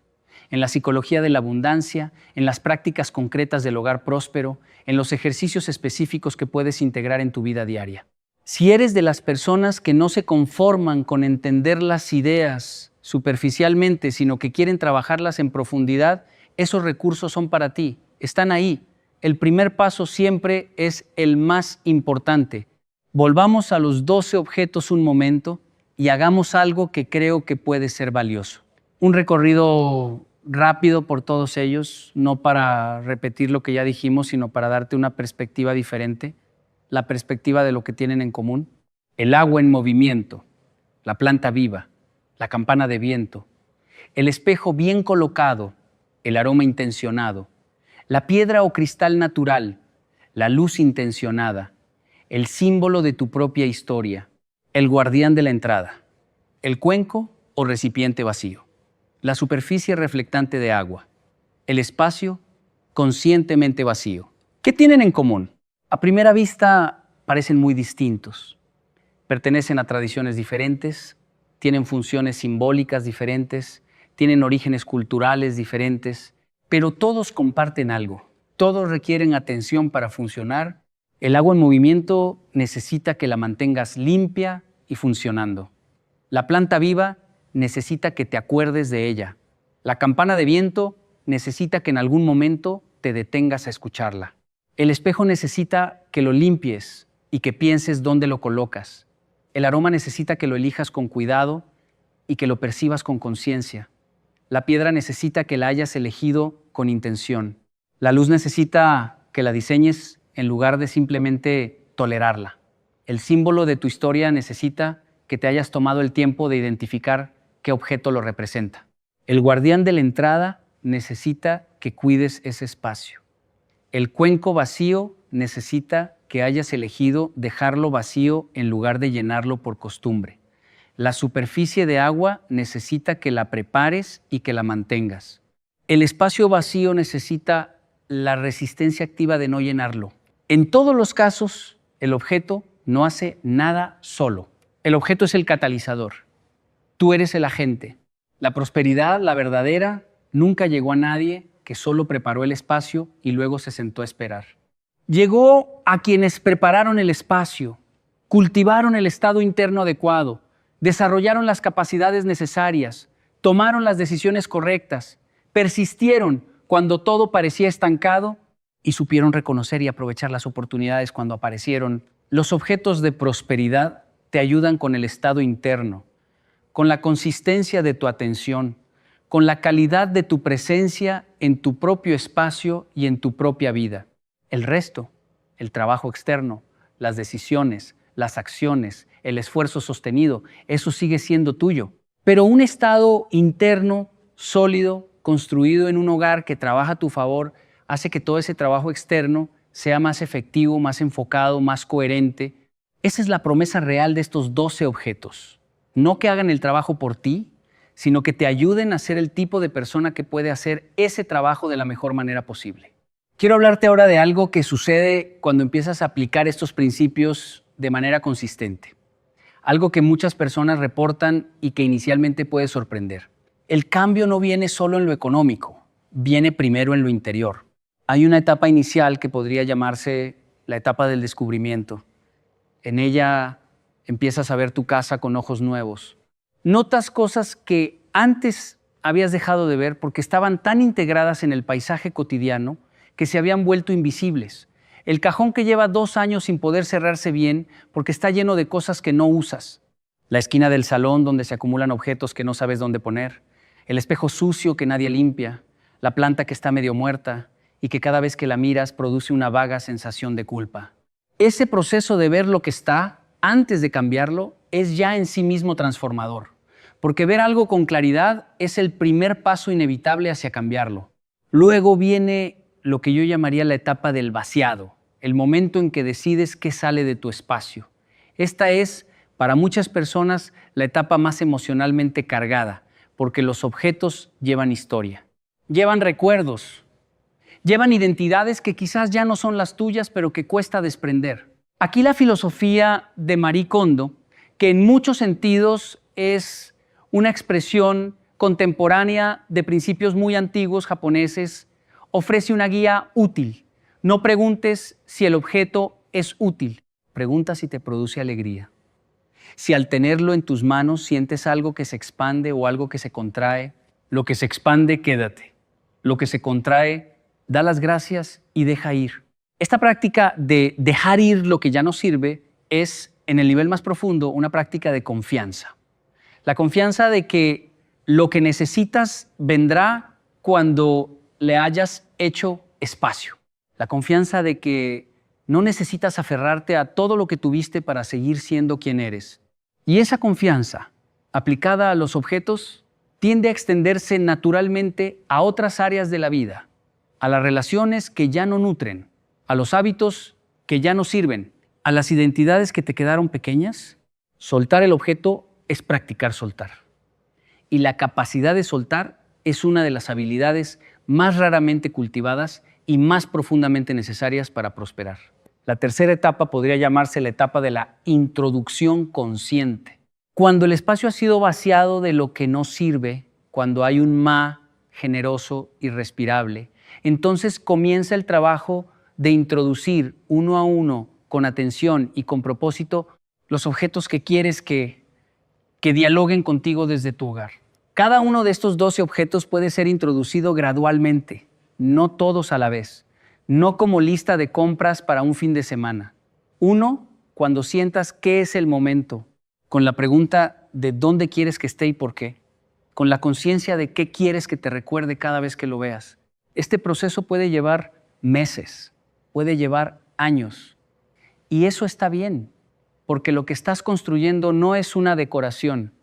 En la psicología de la abundancia, en las prácticas concretas del hogar próspero, en los ejercicios específicos que puedes integrar en tu vida diaria. Si eres de las personas que no se conforman con entender las ideas superficialmente, sino que quieren trabajarlas en profundidad, esos recursos son para ti, están ahí. El primer paso siempre es el más importante. Volvamos a los 12 objetos un momento y hagamos algo que creo que puede ser valioso. Un recorrido rápido por todos ellos, no para repetir lo que ya dijimos, sino para darte una perspectiva diferente, la perspectiva de lo que tienen en común. El agua en movimiento, la planta viva, la campana de viento, el espejo bien colocado, el aroma intencionado, la piedra o cristal natural, la luz intencionada, el símbolo de tu propia historia, el guardián de la entrada, el cuenco o recipiente vacío, la superficie reflectante de agua, el espacio conscientemente vacío. ¿Qué tienen en común? A primera vista parecen muy distintos. Pertenecen a tradiciones diferentes, tienen funciones simbólicas diferentes, tienen orígenes culturales diferentes, pero todos comparten algo. Todos requieren atención para funcionar. El agua en movimiento necesita que la mantengas limpia y funcionando. La planta viva necesita que te acuerdes de ella. La campana de viento necesita que en algún momento te detengas a escucharla. El espejo necesita que lo limpies y que pienses dónde lo colocas. El aroma necesita que lo elijas con cuidado y que lo percibas con conciencia. La piedra necesita que la hayas elegido con intención. La luz necesita que la diseñes en lugar de simplemente tolerarla. El símbolo de tu historia necesita que te hayas tomado el tiempo de identificar qué objeto lo representa. El guardián de la entrada necesita que cuides ese espacio. El cuenco vacío necesita que hayas elegido dejarlo vacío en lugar de llenarlo por costumbre. La superficie de agua necesita que la prepares y que la mantengas. El espacio vacío necesita la resistencia activa de no llenarlo. En todos los casos, el objeto no hace nada solo. El objeto es el catalizador. Tú eres el agente. La prosperidad, la verdadera, nunca llegó a nadie que solo preparó el espacio y luego se sentó a esperar. Llegó a quienes prepararon el espacio, cultivaron el estado interno adecuado, desarrollaron las capacidades necesarias, tomaron las decisiones correctas, persistieron cuando todo parecía estancado y supieron reconocer y aprovechar las oportunidades cuando aparecieron. Los objetos de prosperidad te ayudan con el estado interno, con la consistencia de tu atención, con la calidad de tu presencia en tu propio espacio y en tu propia vida. El resto, el trabajo externo, las decisiones, las acciones, el esfuerzo sostenido, eso sigue siendo tuyo. Pero un estado interno, sólido, construido en un hogar que trabaja a tu favor, hace que todo ese trabajo externo sea más efectivo, más enfocado, más coherente. Esa es la promesa real de estos 12 objetos. No que hagan el trabajo por ti, sino que te ayuden a ser el tipo de persona que puede hacer ese trabajo de la mejor manera posible. Quiero hablarte ahora de algo que sucede cuando empiezas a aplicar estos principios de manera consistente. Algo que muchas personas reportan y que inicialmente puede sorprender. El cambio no viene solo en lo económico, viene primero en lo interior. Hay una etapa inicial que podría llamarse la etapa del descubrimiento. En ella empiezas a ver tu casa con ojos nuevos. Notas cosas que antes habías dejado de ver porque estaban tan integradas en el paisaje cotidiano que se habían vuelto invisibles. El cajón que lleva 2 años sin poder cerrarse bien porque está lleno de cosas que no usas. La esquina del salón donde se acumulan objetos que no sabes dónde poner. El espejo sucio que nadie limpia. La planta que está medio muerta y que cada vez que la miras produce una vaga sensación de culpa. Ese proceso de ver lo que está antes de cambiarlo es ya en sí mismo transformador, porque ver algo con claridad es el primer paso inevitable hacia cambiarlo. Luego viene lo que yo llamaría la etapa del vaciado, el momento en que decides qué sale de tu espacio. Esta es, para muchas personas, la etapa más emocionalmente cargada, porque los objetos llevan historia, llevan recuerdos, llevan identidades que quizás ya no son las tuyas, pero que cuesta desprender. Aquí la filosofía de Marie Kondo, que en muchos sentidos es una expresión contemporánea de principios muy antiguos japoneses, ofrece una guía útil. No preguntes si el objeto es útil, pregunta si te produce alegría. Si al tenerlo en tus manos sientes algo que se expande o algo que se contrae, lo que se expande, quédate. Lo que se contrae, da las gracias y deja ir. Esta práctica de dejar ir lo que ya no sirve es, en el nivel más profundo, una práctica de confianza. La confianza de que Lo que necesitas vendrá cuando le hayas hecho espacio. La confianza de que no necesitas aferrarte a todo lo que tuviste para seguir siendo quien eres. Y esa confianza, aplicada a los objetos, tiende a extenderse naturalmente a otras áreas de la vida, a las relaciones que ya no nutren, a los hábitos que ya no sirven, a las identidades que te quedaron pequeñas. Soltar el objeto es practicar soltar. Y la capacidad de soltar es una de las habilidades más raramente cultivadas y más profundamente necesarias para prosperar. La tercera etapa podría llamarse la etapa de la introducción consciente. Cuando el espacio ha sido vaciado de lo que no sirve, cuando hay un generoso y respirable, entonces comienza el trabajo de introducir uno a uno, con atención y con propósito, los objetos que quieres que dialoguen contigo desde tu hogar. Cada uno de estos 12 objetos puede ser introducido gradualmente, no todos a la vez, no como lista de compras para un fin de semana. Uno, cuando sientas qué es el momento, con la pregunta de dónde quieres que esté y por qué, con la conciencia de qué quieres que te recuerde cada vez que lo veas. Este proceso puede llevar meses, puede llevar años, y eso está bien, porque lo que estás construyendo no es una decoración,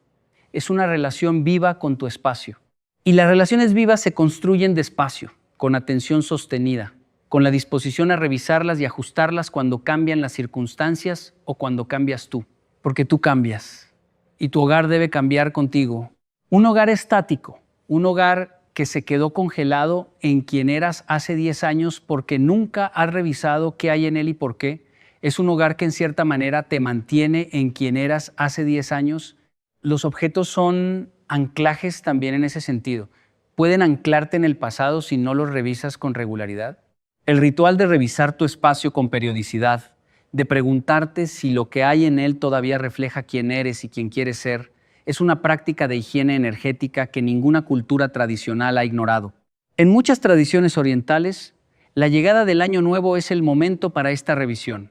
es una relación viva con tu espacio. Y las relaciones vivas se construyen despacio, con atención sostenida, con la disposición a revisarlas y ajustarlas cuando cambian las circunstancias o cuando cambias tú. Porque tú cambias y tu hogar debe cambiar contigo. Un hogar estático, un hogar que se quedó congelado en quien eras hace 10 años porque nunca has revisado qué hay en él y por qué, es un hogar que en cierta manera te mantiene en quien eras hace 10 años. Los objetos son anclajes también en ese sentido. Pueden anclarte en el pasado si no los revisas con regularidad. El ritual de revisar tu espacio con periodicidad, de preguntarte si lo que hay en él todavía refleja quién eres y quién quieres ser, es una práctica de higiene energética que ninguna cultura tradicional ha ignorado. En muchas tradiciones orientales, la llegada del Año Nuevo es el momento para esta revisión.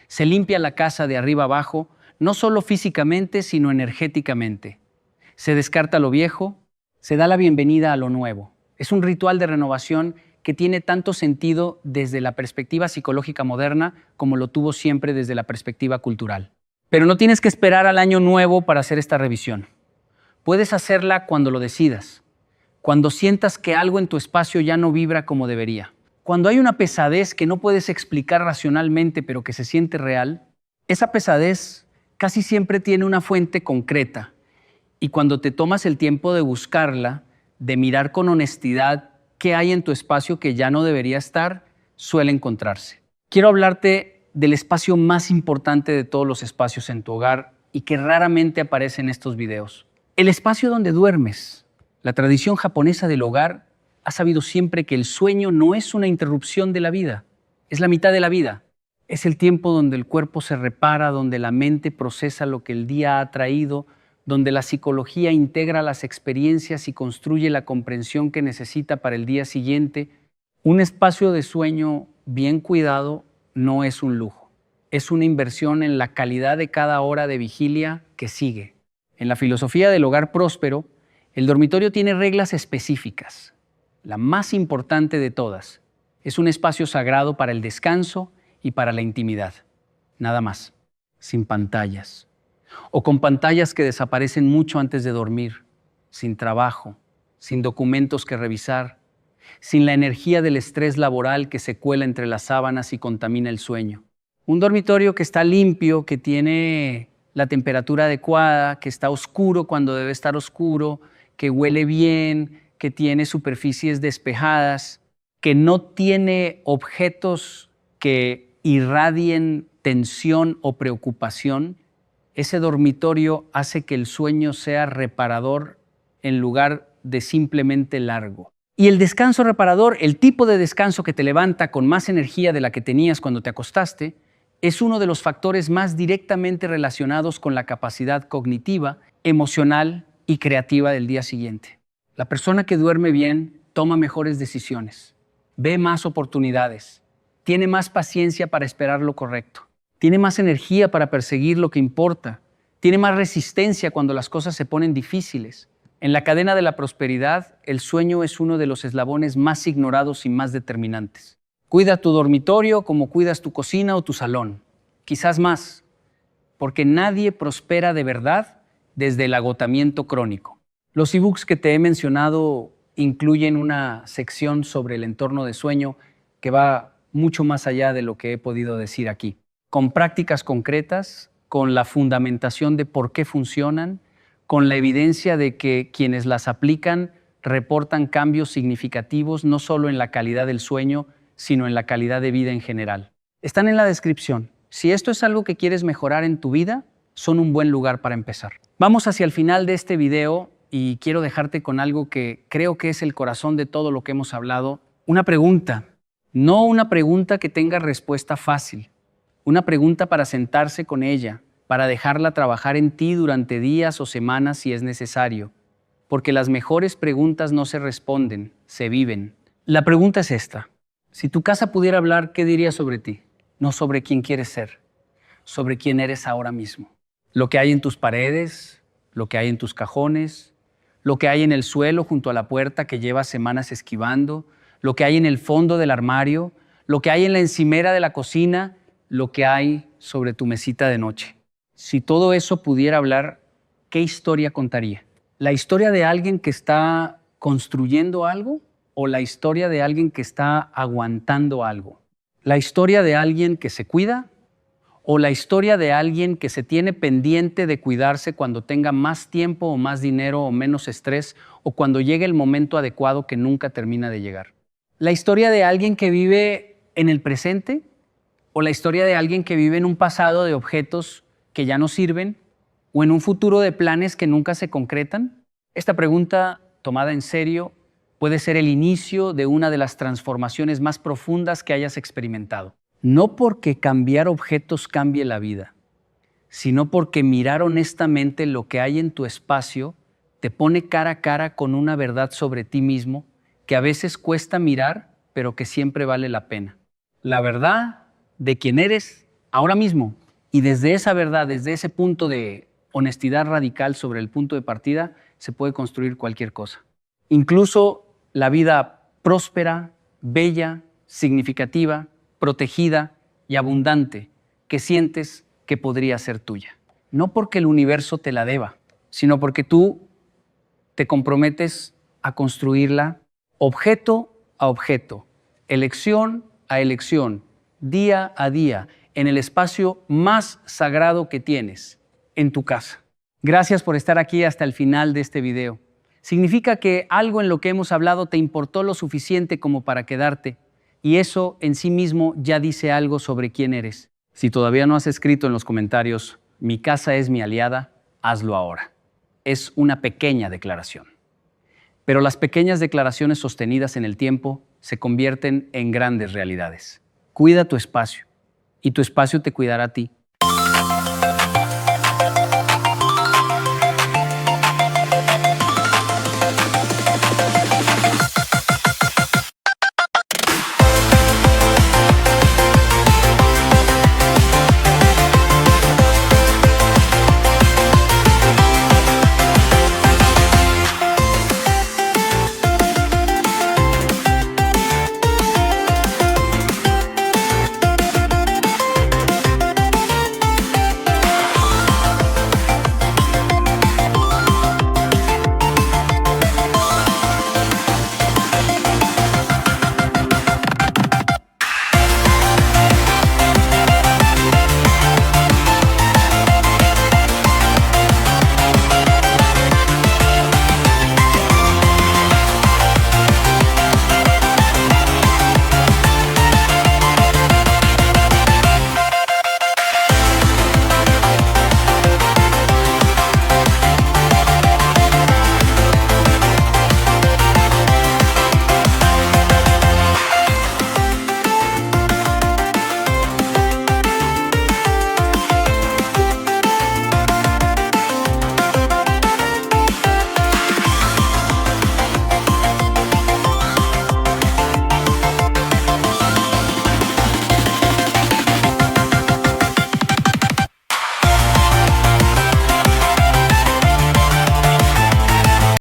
Se limpia la casa de arriba abajo, no solo físicamente, sino energéticamente. Se descarta lo viejo, se da la bienvenida a lo nuevo. Es un ritual de renovación que tiene tanto sentido desde la perspectiva psicológica moderna como lo tuvo siempre desde la perspectiva cultural. Pero no tienes que esperar al Año Nuevo para hacer esta revisión. Puedes hacerla cuando lo decidas, cuando sientas que algo en tu espacio ya no vibra como debería. Cuando hay una pesadez que no puedes explicar racionalmente, pero que se siente real, esa pesadez casi siempre tiene una fuente concreta. Y cuando te tomas el tiempo de buscarla, de mirar con honestidad qué hay en tu espacio que ya no debería estar, suele encontrarse. Quiero hablarte del espacio más importante de todos los espacios en tu hogar y que raramente aparece en estos videos. El espacio donde duermes. La tradición japonesa del hogar ha sabido siempre que el sueño no es una interrupción de la vida, es la mitad de la vida. Es el tiempo donde el cuerpo se repara, donde la mente procesa lo que el día ha traído, donde la psicología integra las experiencias y construye la comprensión que necesita para el día siguiente. Un espacio de sueño bien cuidado no es un lujo, es una inversión en la calidad de cada hora de vigilia que sigue. En la filosofía del hogar próspero, el dormitorio tiene reglas específicas. La más importante de todas es un espacio sagrado para el descanso y para la intimidad. Nada más, sin pantallas. O con pantallas que desaparecen mucho antes de dormir, sin trabajo, sin documentos que revisar, sin la energía del estrés laboral que se cuela entre las sábanas y contamina el sueño. Un dormitorio que está limpio, que tiene la temperatura adecuada, que está oscuro cuando debe estar oscuro, que huele bien, que tiene superficies despejadas, que no tiene objetos que irradien tensión o preocupación. Ese dormitorio hace que el sueño sea reparador en lugar de simplemente largo. Y el descanso reparador, el tipo de descanso que te levanta con más energía de la que tenías cuando te acostaste, es uno de los factores más directamente relacionados con la capacidad cognitiva, emocional y creativa del día siguiente. La persona que duerme bien toma mejores decisiones, ve más oportunidades, tiene más paciencia para esperar lo correcto, tiene más energía para perseguir lo que importa, tiene más resistencia cuando las cosas se ponen difíciles, En la cadena de la prosperidad, el sueño es uno de los eslabones más ignorados y más determinantes. Cuida tu dormitorio como cuidas tu cocina o tu salón, quizás más, porque nadie prospera de verdad desde el agotamiento crónico. Los ebooks que te he mencionado incluyen una sección sobre el entorno de sueño que va mucho más allá de lo que he podido decir aquí, con prácticas concretas, con la fundamentación de por qué funcionan, con la evidencia de que quienes las aplican reportan cambios significativos no solo en la calidad del sueño, sino en la calidad de vida en general. Están en la descripción. Si esto es algo que quieres mejorar en tu vida, son un buen lugar para empezar. Vamos hacia el final de este video y quiero dejarte con algo que creo que es el corazón de todo lo que hemos hablado. Una pregunta, no una pregunta que tenga respuesta fácil, una pregunta para sentarse con ella, para dejarla trabajar en ti durante días o semanas si es necesario, porque las mejores preguntas no se responden, se viven. La pregunta es esta. Si tu casa pudiera hablar, ¿qué diría sobre ti? No sobre quién quieres ser, sobre quién eres ahora mismo. Lo que hay en tus paredes, lo que hay en tus cajones, lo que hay en el suelo junto a la puerta que llevas semanas esquivando, lo que hay en el fondo del armario, lo que hay en la encimera de la cocina, lo que hay sobre tu mesita de noche. Si todo eso pudiera hablar, ¿qué historia contaría? ¿La historia de alguien que está construyendo algo o la historia de alguien que está aguantando algo? ¿La historia de alguien que se cuida o la historia de alguien que se tiene pendiente de cuidarse cuando tenga más tiempo o más dinero o menos estrés o cuando llegue el momento adecuado que nunca termina de llegar? ¿La historia de alguien que vive en el presente o la historia de alguien que vive en un pasado de objetos que ya no sirven o en un futuro de planes que nunca se concretan? Esta pregunta, tomada en serio, puede ser el inicio de una de las transformaciones más profundas que hayas experimentado. No porque cambiar objetos cambie la vida, sino porque mirar honestamente lo que hay en tu espacio te pone cara a cara con una verdad sobre ti mismo que a veces cuesta mirar, pero que siempre vale la pena. La verdad de quién eres ahora mismo. Y desde esa verdad, desde ese punto de honestidad radical sobre el punto de partida, se puede construir cualquier cosa. Incluso la vida próspera, bella, significativa, protegida y abundante que sientes que podría ser tuya. No porque el universo te la deba, sino porque tú te comprometes a construirla objeto a objeto, elección a elección, día a día, en el espacio más sagrado que tienes, en tu casa. Gracias por estar aquí hasta el final de este video. Significa que algo en lo que hemos hablado te importó lo suficiente como para quedarte, y eso en sí mismo ya dice algo sobre quién eres. Si todavía no has escrito en los comentarios, mi casa es mi aliada, hazlo ahora. Es una pequeña declaración. Pero las pequeñas declaraciones sostenidas en el tiempo se convierten en grandes realidades. Cuida tu espacio y tu espacio te cuidará a ti.